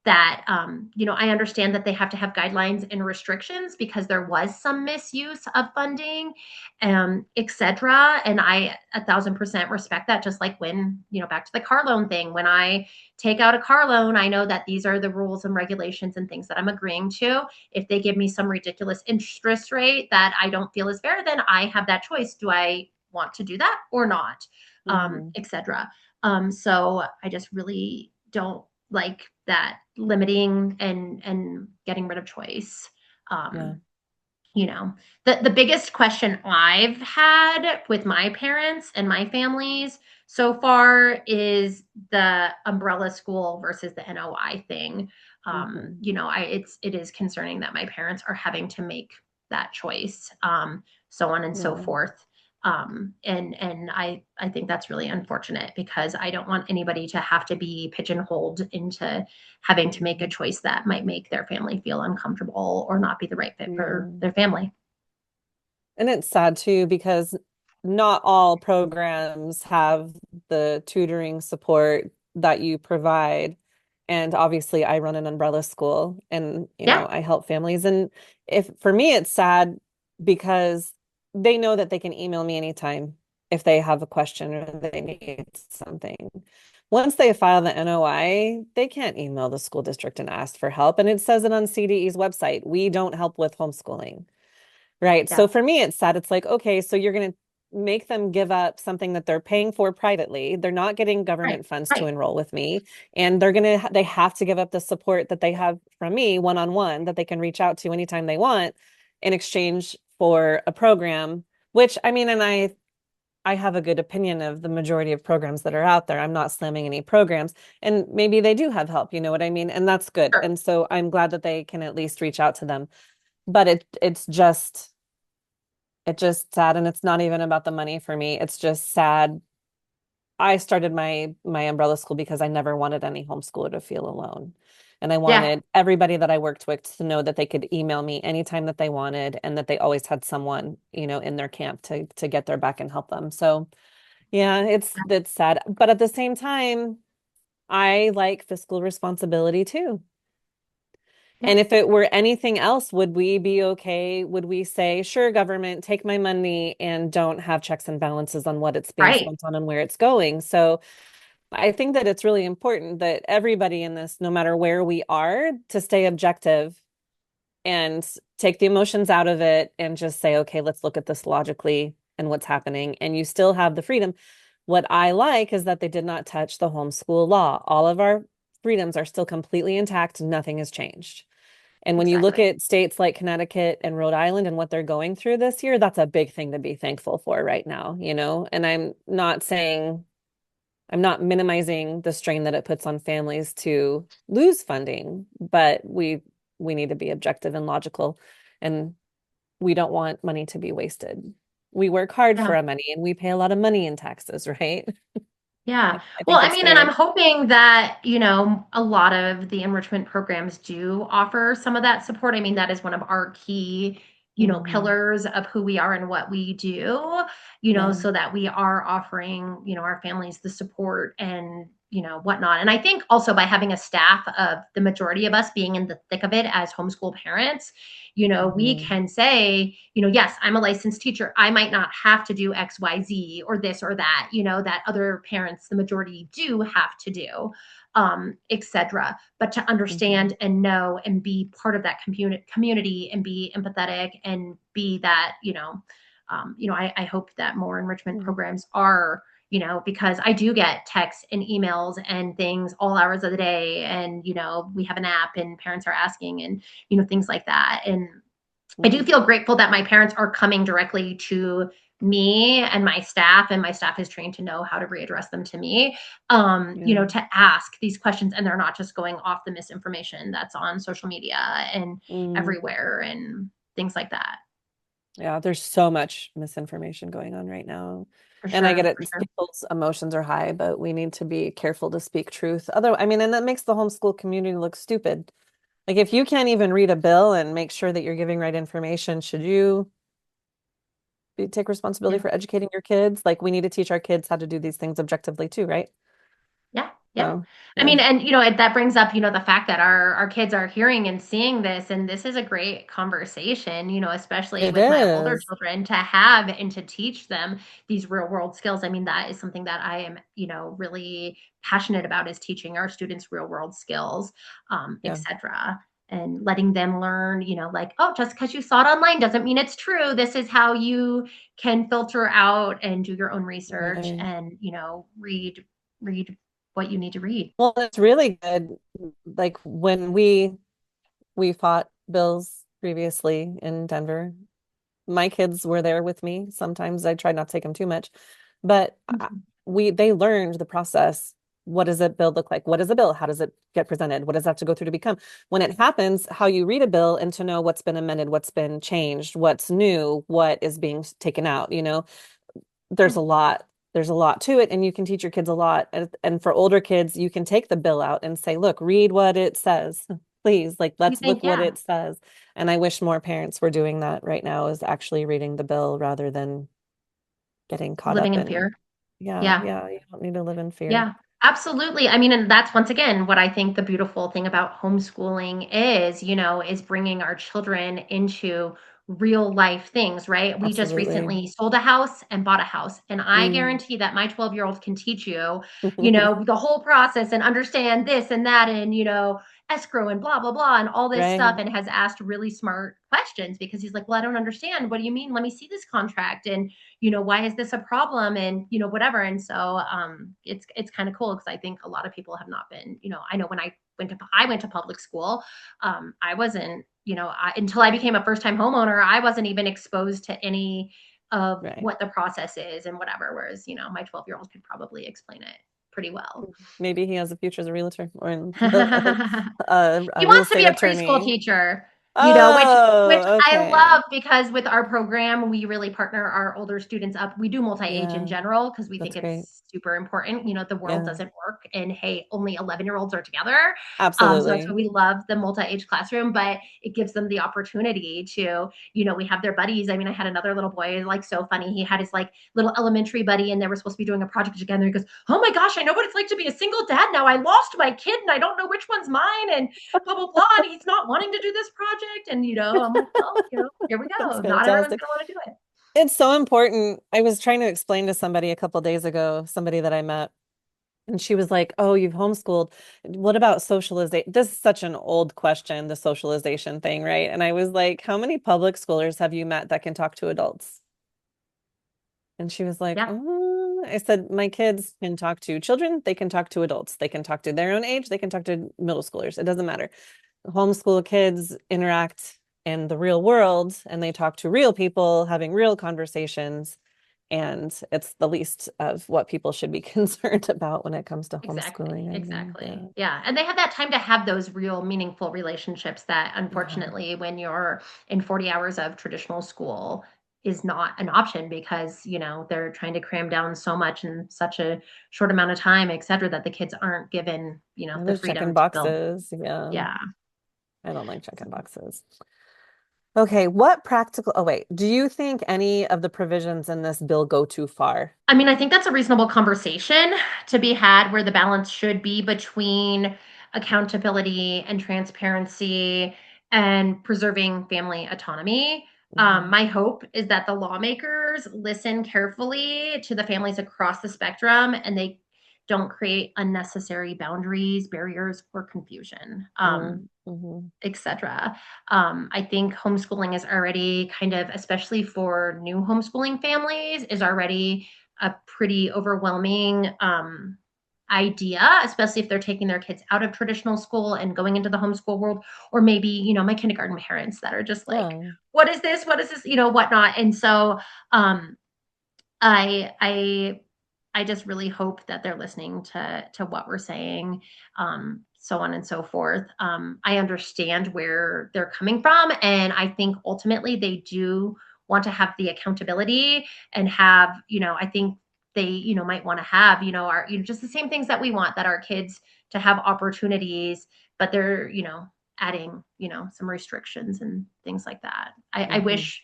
that, I understand that they have to have guidelines and restrictions because there was some misuse of funding, etc. And I 1,000% respect that. Just like when, back to the car loan thing, when I take out a car loan, I know that these are the rules and regulations and things that I'm agreeing to. If they give me some ridiculous interest rate that I don't feel is fair, then I have that choice. Do I want to do that or not? Mhm. Etc. So I just really don't like that limiting and getting rid of choice. Yeah. Um, the biggest question I've had with my parents and my families so far is the umbrella school versus the NOI thing. Mhm. It is concerning that my parents are having to make that choice, so on and so Yeah. forth. And I think that's really unfortunate because I don't want anybody to have to be pigeonholed into having to make a choice that might make their family feel uncomfortable or not be the right fit for Yeah. their family. And it's sad too because not all programs have the tutoring support that you provide. And obviously, I run an umbrella school and, Yeah, I help families. And if for me, it's sad because they know that they can email me anytime if they have a question or they need something. Once they file the NOI, they can't email the school district and ask for help. And it says it on CDE's website. We don't help with homeschooling. Right. yeah, So for me, it's sad. It's like, okay, so you're going to make them give up something that they're paying for privately. They're not getting right, government funds to right, enroll with me. And they have to give up the support that they have from me one-on-one that they can reach out to anytime they want in exchange for a program, which I mean, and I have a good opinion of the majority of programs that are out there. I'm not slamming any programs, and maybe they do have help, you know what I mean? And that's good. sure, And so I'm glad that they can at least reach out to them. But it's just sad, and it's not even about the money for me. It's just sad. I started my umbrella school because I never wanted any homeschooler to feel alone. And I yeah, wanted everybody that I worked with to know that they could email me anytime that they wanted and that they always had someone, in their camp to get their back and help them. So, yeah, it's sad. But at the same time, I like fiscal responsibility too. yeah, And if it were anything else, would we be okay? Would we say, sure, government, take my money and don't have checks and balances on what it's being right, spent on and where it's going? So I think that it's really important that everybody in this, no matter where we are, to stay objective and take the emotions out of it and just say, okay, let's look at this logically and what's happening. And you still have the freedom. What I like is that they did not touch the homeschool law. All of our freedoms are still completely intact. Nothing has changed. And when you look exactly. at states like Connecticut and Rhode Island and what they're going through this year, that's a big thing to be thankful for right now. And I'm not minimizing the strain that it puts on families to lose funding, but we need to be objective and logical, and we don't want money to be wasted. We work hard for Yeah. our money and we pay a lot of money in taxes, right? Yeah. I Well, think I it's mean, and I'm fair. hoping that, a lot of the enrichment programs do offer some of that support. I mean, that is one of our key, Mhm. pillars of who we are and what we do, Yeah. so that we are offering, our families the support and, whatnot. And I think also by having a staff of the majority of us being in the thick of it as homeschool parents, we Mhm. can say, yes, I'm a licensed teacher. I might not have to do XYZ or this or that, that other parents, the majority do have to do, etc. But to Mhm. understand and know and be part of that community and be empathetic and be that, I hope that more enrichment Mhm. programs are, because I do get texts and emails and things all hours of the day. And, we have an app and parents are asking and, things like that. And I do Mhm. feel grateful that my parents are coming directly to me and my staff is trained to know how to readdress them to me, Yeah. to ask these questions, and they're not just going off the misinformation that's on social media and Mm. everywhere and things like that. Yeah, there's so much misinformation going on right now. For And I get sure, it, for sure. people's emotions are high, but we need to be careful to speak truth. I mean, and that makes the homeschool community look stupid. Like if you can't even read a bill and make sure that you're giving right information, should you take responsibility Yeah. for educating your kids? Like we need to teach our kids how to do these things objectively too, right? Yeah, yeah. So, I yeah, mean, and that brings up, the fact that our kids are hearing and seeing this, and this is a great conversation, especially it with my older is. children to have and to teach them these real world skills. I mean, that is something that I am, really passionate about, is teaching our students real world skills, Yeah, etc. And letting them learn, like, oh, just because you saw it online doesn't mean it's true. This is how you can filter out and do your own research right. and, read what you need to read. Well, it's really good. Like when we fought bills previously in Denver, my kids were there with me. Sometimes I tried not to take them too much, but Mhm. they learned the process. What does a bill look like? What is a bill? How does it get presented? What does that have to go through to become? When it happens, how you read a bill and to know what's been amended, what's been changed, what's new, what is being taken out, there's a Yeah. lot. There's a lot to it, and you can teach your kids a lot. And for older kids, you can take the bill out and say, "Look, read what it says, please. Like, You let's think, look what yeah, it says." And I wish more parents were doing that right now, is actually reading the bill rather than getting caught living up in in, fear. yeah, Yeah. yeah, you don't need to live in fear. Yeah, absolutely. I mean, and that's once again what I think the beautiful thing about homeschooling is, is bringing our children into real life things, right? We just Absolutely. recently sold a house and bought a house. And I Mm. guarantee that my 12-year-old can teach you, the whole process and understand this and that and, escrow and blah, blah, blah, and all this stuff. Right. And has asked really smart questions because he's like, well, I don't understand. What do you mean? Let me see this contract. And why is this a problem, and whatever. And so it's kind of cool because I think a lot of people have not been, I know when I went to public school, I wasn't, until I became a first time homeowner, I wasn't even exposed to any of Right. what the process is and whatever, whereas my 12-year-old could probably explain it pretty well. Maybe he has a future as a realtor or He a real wants to be estate a preschool attorney. teacher, which Oh, I okay. love because with our program, we really partner our older students up. We do multi-age in Yeah, general because we think that's great. it's super important. The world Yeah, doesn't work and hey, only 11-year-olds are together. So that's why absolutely. we love the multi-age classroom, but it gives them the opportunity to, we have their buddies. I mean, I had another little boy, like so funny. He had his like little elementary buddy and they were supposed to be doing a project together. He goes, oh my gosh, I know what it's like to be a single dad now. I lost my kid and I don't know which one's mine. And blah blah blah, and he's not wanting to do this project. And I'm like, well, here we That's go. Not everyone's fantastic. gonna want to do it. It's so important. I was trying to explain to somebody a couple days ago, somebody that I met, and she was like, "Oh, you've homeschooled. What about socialization?" This is such an old question, the socialization thing, right? And I was like, "How many public schoolers have you met that can talk to adults?" And she was like, Yeah, "Oh," I said, "My kids can talk to children, they can talk to adults, they can talk to their own age, they can talk to middle schoolers. It doesn't matter. Homeschool kids interact in the real world and they talk to real people having real conversations. And it's the least of what people should be concerned about when it comes to exactly, homeschooling. I mean, exactly. yeah, Yeah, and they have that time to have those real meaningful relationships that yeah, unfortunately when you're in 40 hours of traditional school is not an option because they're trying to cram down so much in such a short amount of time, et cetera, that the kids aren't given yeah, the there's checking freedom to build. boxes. Yeah, Yeah. I don't like checking boxes. Okay, oh, wait, do you think any of the provisions in this bill go too far? I mean, I think that's a reasonable conversation to be had where the balance should be between accountability and transparency and preserving family autonomy. Mhm. My hope is that the lawmakers listen carefully to the families across the spectrum and they don't create unnecessary boundaries, barriers, or confusion. Mhm. Etc. I think homeschooling is already kind of, especially for new homeschooling families, is already a pretty overwhelming idea, especially if they're taking their kids out of traditional school and going into the homeschool world, or maybe, my kindergarten parents that are just like, Oh, what is this? What is this? Whatnot. And so um, I I I just really hope that they're listening to what we're saying, so on and so forth. I understand where they're coming from, and I think ultimately they do want to have the accountability and have, I think they, might want to have, our, just the same things that we want, that our kids to have opportunities, but they're, adding, some restrictions and things like that. I mhm. wish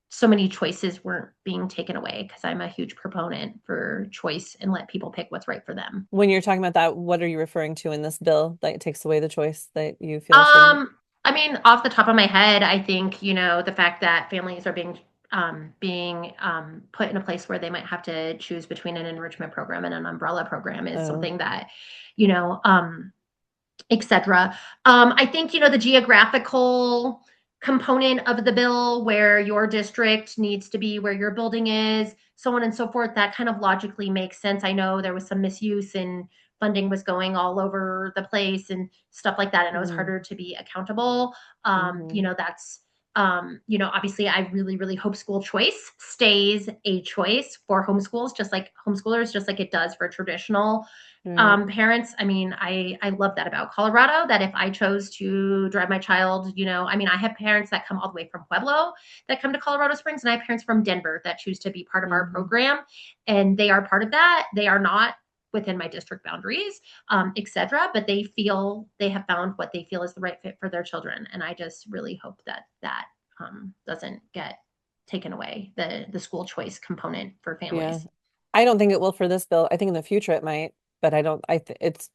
so many choices weren't being taken away, because I'm a huge proponent for choice and let people pick what's right for them. When you're talking about that, what are you referring to in this bill that takes away the choice that you feel should? Um, I mean, off the top of my head, I think, the fact that families are being put in a place where they might have to choose between an enrichment program and an umbrella program is Oh, something that, you know, um, etc. I think, the geographical component of the bill, where your district needs to be where your building is, so on and so forth, that kind of logically makes sense. I know there was some misuse and funding was going all over the place and stuff like that, and it was mm, harder to be accountable. hmm. That's obviously I really, really hope school choice stays a choice for homeschools, just like homeschoolers, just like it does for traditional Right. parents. I mean, I love that about Colorado, that if I chose to drive my child, I mean, I have parents that come all the way from Pueblo that come to Colorado Springs, and I have parents from Denver that choose to be part of our Hmm. program, and they are part of that. They are not within my district boundaries, etc., but they have found what they feel is the right fit for their children, and I just really hope that doesn't get taken away, the school choice component for Yeah. families. I don't think it will for this bill. I think in the future it might, but I don't, I th it's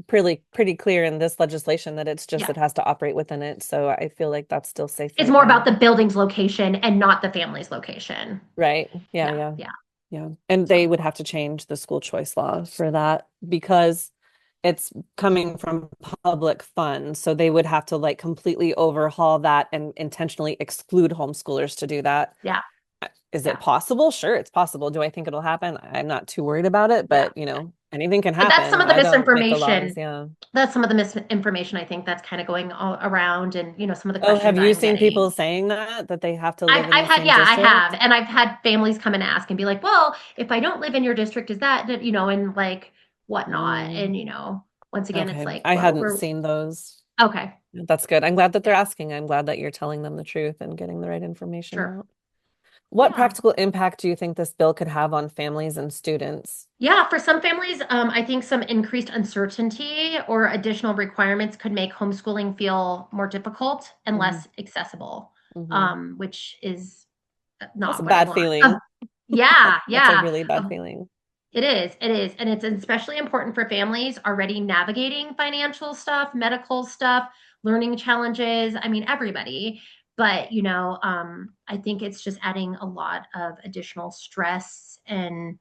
pretty clear in this legislation that it's just Yeah. it has to operate within it. So I feel like that's still safe It's right more about now. the building's location and not the family's location. Right. Yeah, Yeah, yeah. yeah. Yeah. And So they would have to change the school choice law for that because it's coming from public funds. So they would have to like completely overhaul that and intentionally exclude homeschoolers to do that. yeah, Is it yeah, possible? Sure, it's possible. Do I think it'll happen? I'm not too worried about it, yeah. but anything can But that's some happen. of the I don't make the laws. misinformation. Yeah. That's some of the misinformation I think that's kind of going all around, and some of the Oh, have questions you I'm seen people getting. saying that they have to I've live in I've the had same yeah, I have, district? and I've had families come and ask and be like, "Well, if I don't live in your district, is that and like whatnot?" And Mm, once again, it's okay. like, I well, hadn't we're seen those. okay. That's good. I'm glad that they're Yeah, asking. I'm glad that you're telling them the truth and getting the right information sure. out. What Yeah. practical impact do you think this bill could have on families and students? Yeah, for some families, I think some increased uncertainty or additional requirements could make homeschooling feel more difficult and Hmm. less accessible, Hmm. which is That's a not what I bad want. feeling. Yeah, That's a yeah, really bad feeling. it is, and it's especially important for families already navigating financial stuff, medical stuff, learning challenges. I mean, everybody. But I think it's just adding a lot of additional stress and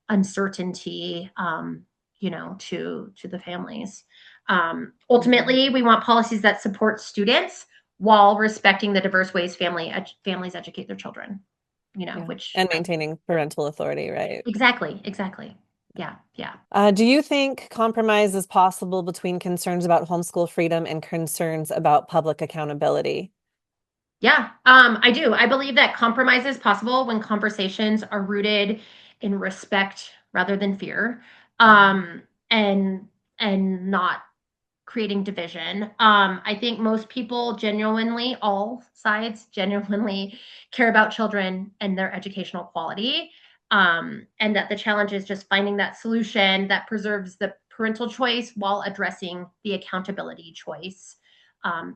uncertainty, to the families. Hmm. Ultimately, we want policies that support students while respecting the diverse ways families educate their children. Yeah. Which And maintaining parental authority, right? exactly, exactly. Yeah, yeah, Do you think compromise is possible between concerns about homeschool freedom and concerns about public accountability? yeah. I do. I believe that compromise is possible when conversations are rooted in respect rather than fear, Mhm. um, and not creating division. I think most people genuinely, all sides genuinely care about children and their educational quality. And that the challenge is just finding that solution that preserves the parental choice while addressing the accountability choice,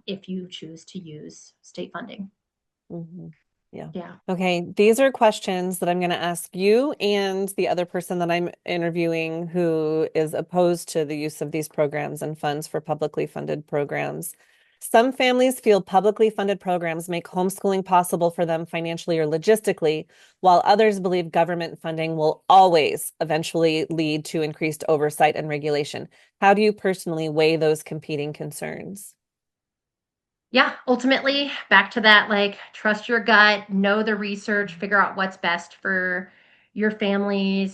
if you choose to use state funding. Mhm. Yeah. Yeah. Okay. These are questions that I'm going to ask you and the other person that I'm interviewing who is opposed to the use of these programs and funds for publicly funded programs. Some families feel publicly funded programs make homeschooling possible for them financially or logistically, while others believe government funding will always eventually lead to increased oversight and regulation. How do you personally weigh those competing concerns? Yeah, ultimately back to that, like, trust your gut, know the research, figure out what's best for your family,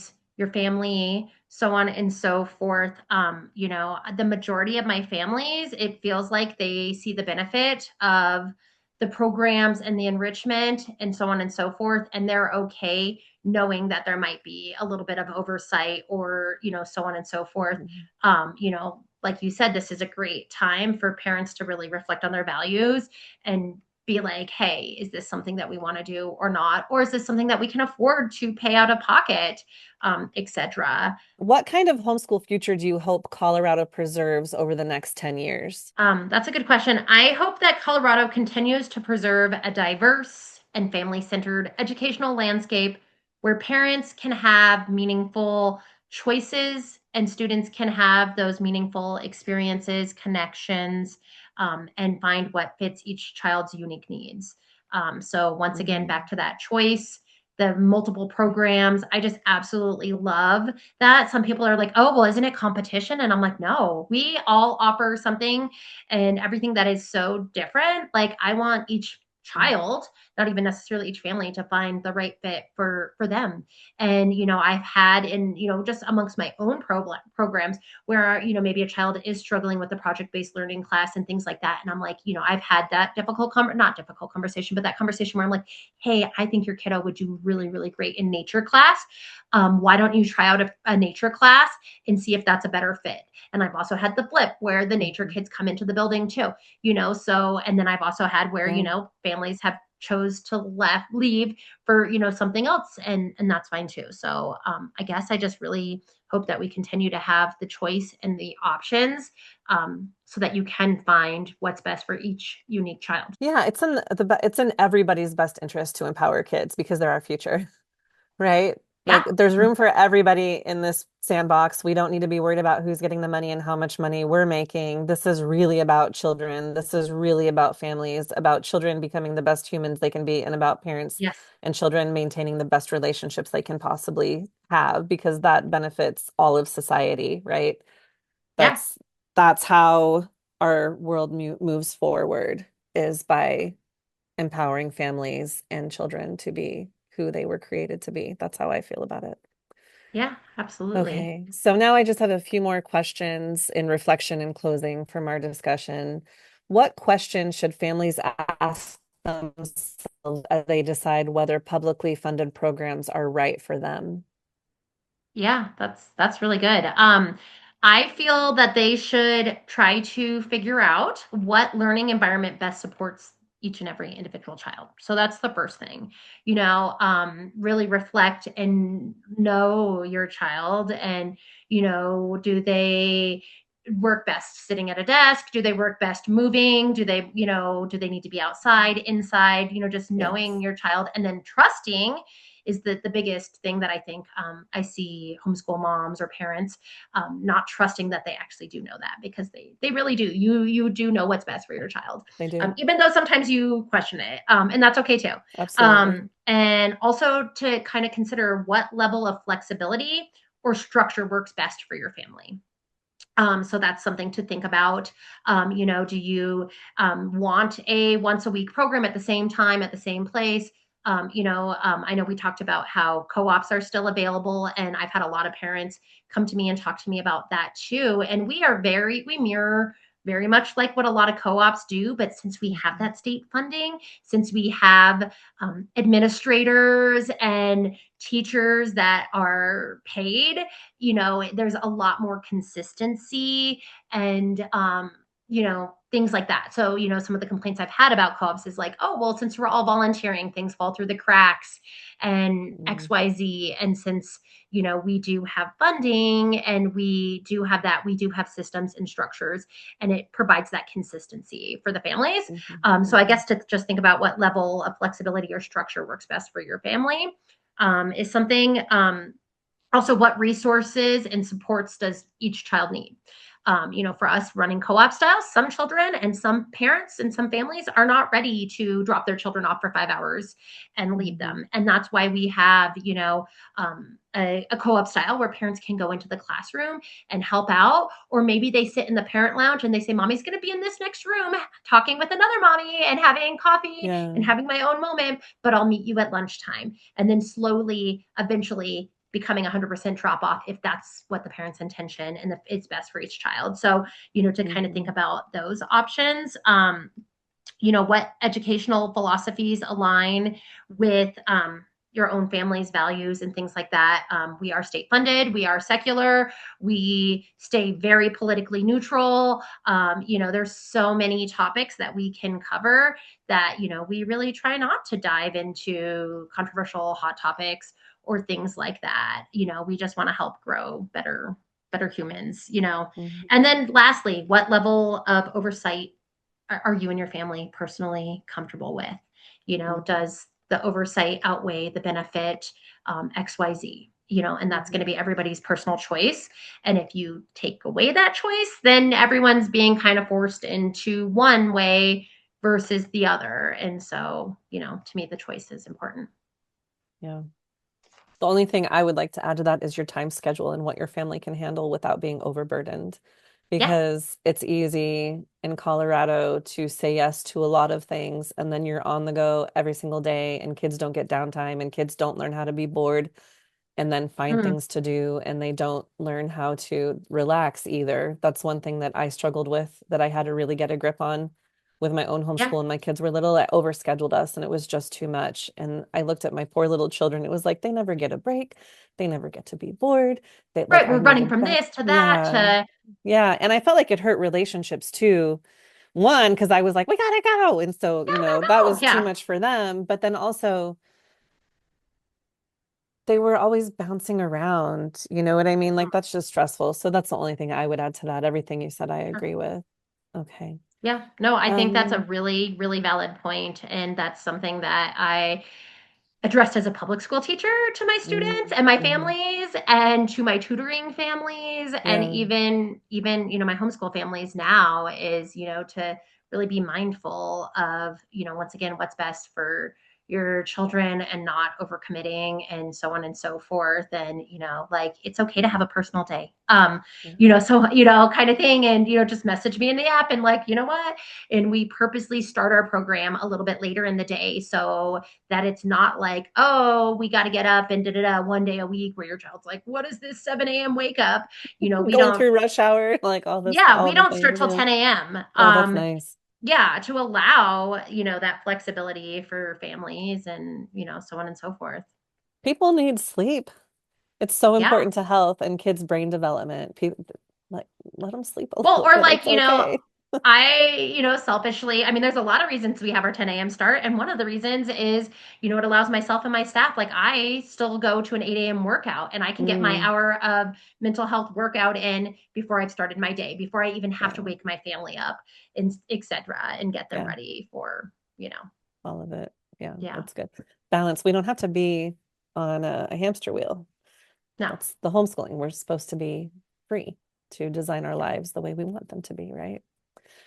so on and so forth. The majority of my families, it feels like they see the benefit of the programs and the enrichment and so on and so forth. And they're okay knowing that there might be a little bit of oversight or, so on and so forth. Mhm. Like you said, this is a great time for parents to really reflect on their values and be like, hey, is this something that we want to do or not? Or is this something that we can afford to pay out of pocket, etc. What kind of homeschool future do you hope Colorado preserves over the next 10 years? That's a good question. I hope that Colorado continues to preserve a diverse and family centered educational landscape where parents can have meaningful choices and students can have those meaningful experiences, connections, and find what fits each child's unique needs. So, once again, back Mhm. to that choice, the multiple programs. I just absolutely love that. Some people are like, oh, well, isn't it competition? And I'm like, no, we all offer something and everything that is so different. Like I want each child, not even necessarily each family, to find the right fit for them. And I've had in just amongst my own programs where maybe a child is struggling with the project based learning class and things like that. And I'm like, I've had that not difficult conversation, but that conversation where I'm like, hey, I think your kiddo would do really really great in nature class. Why don't you try out a nature class and see if that's a better fit? And I've also had the flip where the nature Mhm. kids come into the building too, so, and then I've also had where, Yeah. families have chose to leave for, something else. And that's fine too. So I guess I just really hope that we continue to have the choice and the options so that you can find what's best for each unique child. Yeah, it's in everybody's best interest to empower kids because they're our future, right? Yeah. Like there's room for everybody in this sandbox. We don't need to be worried about who's getting the money and how much money we're making. This is really about children. This is really about families, about children becoming the best humans they can be, and about parents Yes. and children maintaining the best relationships they can possibly have because that benefits all of society, right? Yeah. That's that's how our world moves forward is by empowering families and children to be who they were created to be. That's how I feel about it. Yeah. Absolutely. Okay, so now I just have a few more questions in reflection and closing from our discussion. What questions should families ask themselves as they decide whether publicly funded programs are right for them? Yeah, that's really good. I feel that they should try to figure out what learning environment best supports each and every individual child. So that's the first thing. Really reflect and know your child and do they work best sitting at a desk? Do they work best moving? Do they need to be outside, inside? Just knowing Yes, your child and then trusting is the biggest thing that I think I see homeschool moms or parents not trusting that they actually do know that because they really do. You do know what's best for your child, they do. even though sometimes you question it, and that's okay too. Absolutely. And also to kind of consider what level of flexibility or structure works best for your family. So that's something to think about. Do you want a once a week program at the same time, at the same place? I know we talked about how co ops are still available, and I've had a lot of parents come to me and talk to me about that too. And we mirror very much like what a lot of co ops do. But since we have Mhm. that state funding, since we have administrators and teachers that are paid, there's a lot more consistency and things like that. So some of the complaints I've had about co-ops is like, oh well, since we're all volunteering, things fall through the cracks and Mm, XYZ. And since we do have funding and we do have systems and structures, and it provides that consistency for the families. mhm, So I mhm. guess to just think about what level of flexibility or structure works best for your family is something. Also, what resources and supports does each child need? For us running co-op styles, some children and some parents and some families are not ready to drop their children off for 5 hours and leave Mhm. them. And that's why we have, a co-op style where parents can go into the classroom and help out, or maybe they sit in the parent lounge and they say, mommy's going to be in this next room talking with another mommy and having coffee Yeah. and having my own moment, but I'll meet you at lunchtime. And then slowly, eventually becoming 100% drop off if that's what the parent's intention and it's best for each child. So, to kind of think Mhm. about those options. What educational philosophies align with your own family's values and things like that. We are state funded, we are secular, we stay very politically neutral. There's so many topics that we can cover that, we really try not to dive into controversial hot topics or things like that. We just want to help grow better humans. Mhm. And then lastly, what level of oversight are you and your family personally comfortable with? Mhm. Does the oversight outweigh the benefit, XYZ? And that's going to Mhm. be everybody's personal choice. And if you take away that choice, then everyone's being kind of forced into one way versus the other. And so, to me, the choice is important. Yeah. The only thing I would like to add to that is your time schedule and what your family can handle without being overburdened. Yeah. Because it's easy in Colorado to say yes to a lot of things, and then you're on the go every single day, and kids don't get downtime, and kids don't learn how to be bored and then find Mm, things to do, and they don't learn how to relax either. That's one thing that I struggled with that I had to really get a grip on with my own yeah. homeschool. And my kids were little, I overscheduled us, and it was just too much. And I looked at my poor little children. It was like they never get a break. They never get to be bored. They like Right. I We're need running them from back. this to that Yeah. to, Yeah. And I felt like it hurt relationships too. One, because I was like, we gotta go. And so, yeah, gotta that go. was too Yeah. much for them. But then also they were always bouncing around. You know what I mean? Like Mhm. that's just stressful. So that's the only thing I would add to that. Everything you said, I Sure. agree with. Okay. Yeah, no, I think that's a Um, really, really valid point, and that's something that I addressed as a public school teacher to my students and my mhm. families and to my tutoring families and Yeah. even my homeschool families now is to really be mindful of once again what's best for your children and not overcommitting and so on and so forth. And like it's okay to have a personal day, Yeah. so kind of thing. And just message me in the app and like what, and we purposely start our program a little bit later in the day so that it's not like, oh, we got to get up and da da da one day a week where your child's like, what is this 7 a.m. wake up? We Going don't, through rush hour, like yeah, all we the don't start things. till Yeah. 10 a.m. Oh, that's nice. Yeah, to allow, that flexibility for families and, so on and so forth. People need sleep. It's so Yeah. important to health and kids' brain development. People like let them sleep a Well, little or bit. like, It's okay. selfishly, I mean, there's a lot of reasons we have our 10 a.m. start. And one of the reasons is, it allows myself and my staff, like I still go to an 8 a.m. workout and I can get my Mm, hour of mental health workout in before I've started my day, before I even have to yeah. wake my family up and et cetera, and get them Yeah. ready for, All of it. Yeah, yeah, that's good. Balance. We don't have to be on a hamster wheel. no, That's the homeschooling. We're supposed to be free to design our lives the way we want them to be, right?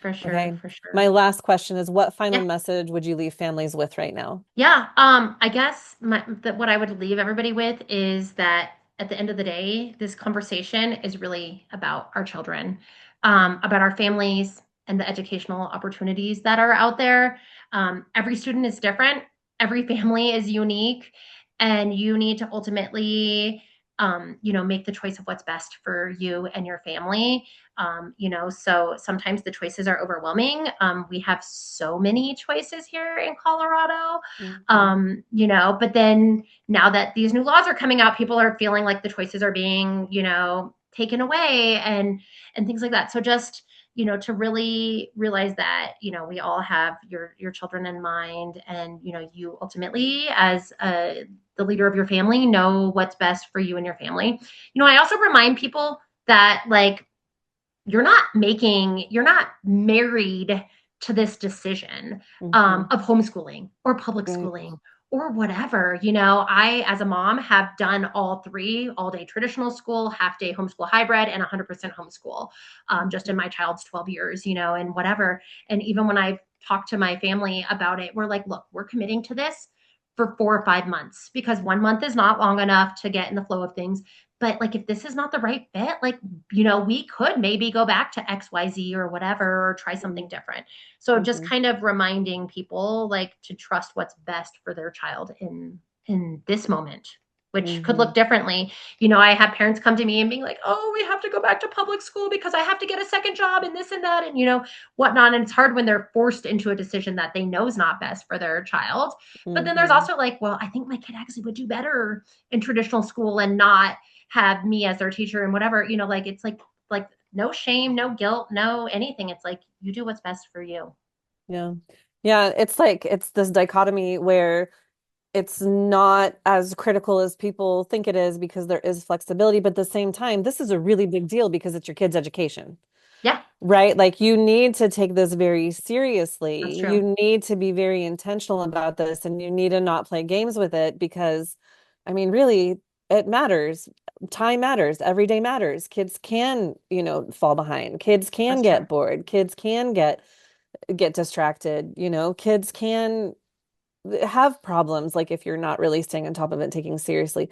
for sure, Okay. for My sure. last question is what final Yeah. message would you leave families with right now? Yeah, I guess what I would leave everybody with is that at the end of the day, this conversation is really about our children, about our families and the educational opportunities that are out there. Every student is different, every family is unique, and you need to ultimately, make the choice of what's best for you and your family. So sometimes the choices are overwhelming. We have so many choices here in Colorado, Mhm. but then now that these new laws are coming out, people are feeling like the choices are being, taken away and things like that. So just, to really realize that, we all have your children in mind, and, you ultimately as the leader of your family know what's best for you and your family. I also remind people that like you're not married to this decision Mhm. of homeschooling or public Right. schooling or whatever. I, as a mom, have done all three: all day traditional school, half day homeschool hybrid, and 100% homeschool, just in my child's 12 years, and whatever. And even when I've talked to my family about it, we're like, look, we're committing to this for 4 or 5 months, because 1 month is not long enough to get in the flow of things. But like, if this is not the right fit, like, we could maybe go back to XYZ or whatever, or try something different. So just Mhm. kind of reminding people like to trust what's best for their child in this moment, which could look Mhm. differently. I had parents come to me and being like, "Oh, we have to go back to public school because I have to get a second job and this and that and whatnot." And it's hard when they're forced into a decision that they know is not best for their child. But then there's Mhm. also like, well, I think my kid actually would do better in traditional school and not have me as their teacher and whatever. Like, it's like no shame, no guilt, no anything. It's like, you do what's best for you. Yeah. Yeah, it's like it's this dichotomy where it's not as critical as people think it is because there is flexibility, but at the same time, this is a really big deal because it's your kid's education, Yeah, right? Like you need to take this very that's seriously. true. You need to be very intentional about this and you need to not play games with it because, I mean, really, it matters. Time matters. Every day matters. Kids can, fall behind. Kids can That's true. get bored. Kids can get distracted, kids can have problems like if you're not really staying on top of it, taking seriously.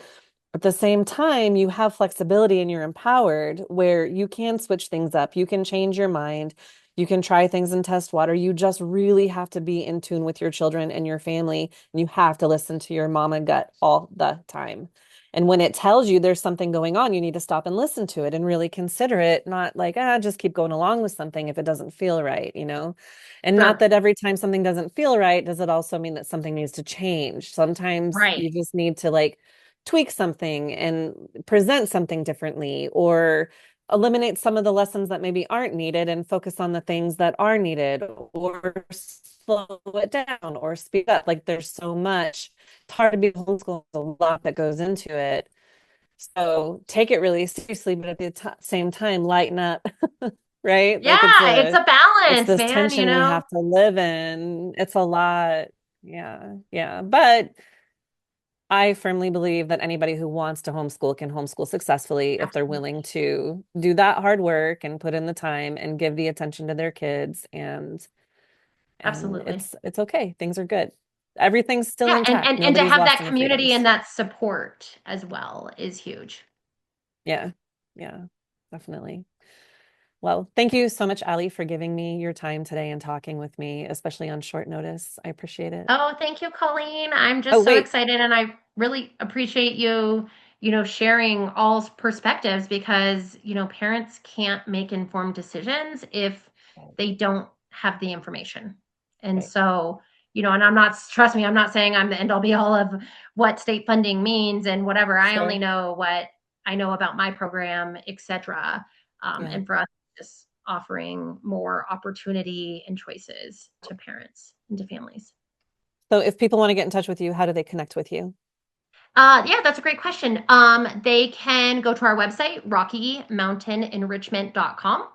At the same time, you have flexibility and you're empowered where you can switch things up. You can change your mind. You can try things and test water. You just really have to be in tune with your children and your family. And you have to listen to your mama gut all the time. And when it tells you there's something going on, you need to stop and listen to it and really consider it, not like, just keep going along with something if it doesn't feel right. And not Sure. that every time something doesn't feel right, does it also mean that something needs to change? Sometimes Right. you just need to like tweak something and present something differently or eliminate some of the lessons that maybe aren't needed and focus on the things that are needed or slow it down or speed up. Like there's so much. It's hard to be homeschooled. There's a lot that goes into it. So take it really seriously, but at the same time, lighten up, right? Like Yeah, it's a it's balance, this man, tension we have to live in. It's a lot. Yeah, yeah. But I firmly believe that anybody who wants to homeschool can homeschool successfully if they're willing Absolutely. to do that hard work and put in the time and give the attention to their kids and Absolutely. it's okay. Things are good. Everything's still Yeah, and intact. and and to Nobody's have lost that any community and freedoms. that support as well is huge. Yeah. Yeah. Definitely. Well, thank you so much, Allie, for giving me your time today and talking with me, especially on short notice. I appreciate it. Oh, thank you, Colleen. I'm Oh, just so wait. excited, and I really appreciate you, sharing all perspectives, because, parents can't make informed decisions if they don't have the information. And Right. so, and trust me, I'm not saying I'm the end all be all of what state funding means and whatever. I only Sure. know what I know about my program, etc. Yeah. And for us, just offering more opportunity and choices to parents and to families. So if people want to get in touch with you, how do they connect with you? Yeah, that's a great question. They can go to our website, RockyMountainEnrichment.com.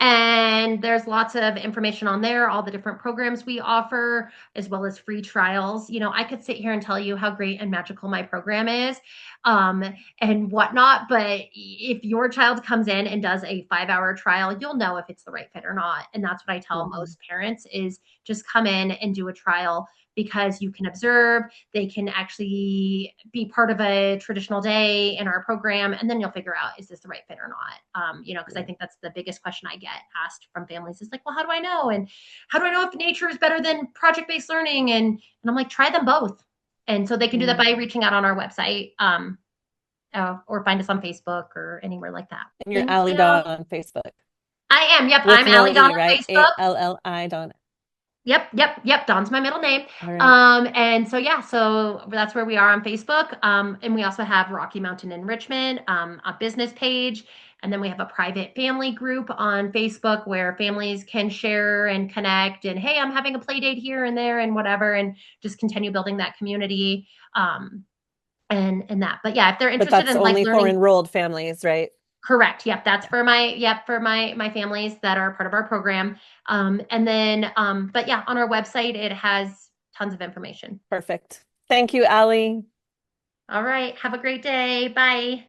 And there's lots of information on there, all the different programs we offer, as well as free trials. I could sit here and tell you how great and magical my program is, um, and whatnot. But if your child comes in and does a 5-hour trial, you'll know if it's the right fit or not. And that's what I tell Mhm. most parents is just come in and do a trial, because you can observe, they can actually be part of a traditional day in our program, and then you'll figure out, is this the right fit or not? Because I Yeah. think that's the biggest question I get asked from families is like, well, how do I know? And how do I know if nature is better than project-based learning? And I'm like, try them both. And so they can do that Mm. by reaching out on our website, or find us on Facebook or anywhere like that. And you're Thank Allie you. Dawn on Facebook I am. Yep. with I'm no Allie Dawn E, on right? Facebook. Alli Dawn. Yep, yep, yep. Don's my middle name. All right. And so yeah, so that's where we are on Facebook. And we also have Rocky Mountain Enrichment, a business page. And then we have a private family group on Facebook where families can share and connect and, hey, I'm having a play date here and there and whatever, and just continue building that community. And that. But yeah, if they're But interested that's in like only for learning. enrolled families, right? Correct. Yep. That's Yeah. for my families that are part of our program. And then, but yeah, on our website, it has tons of information. Perfect. Thank you, Allie. All right. Have a great day. Bye.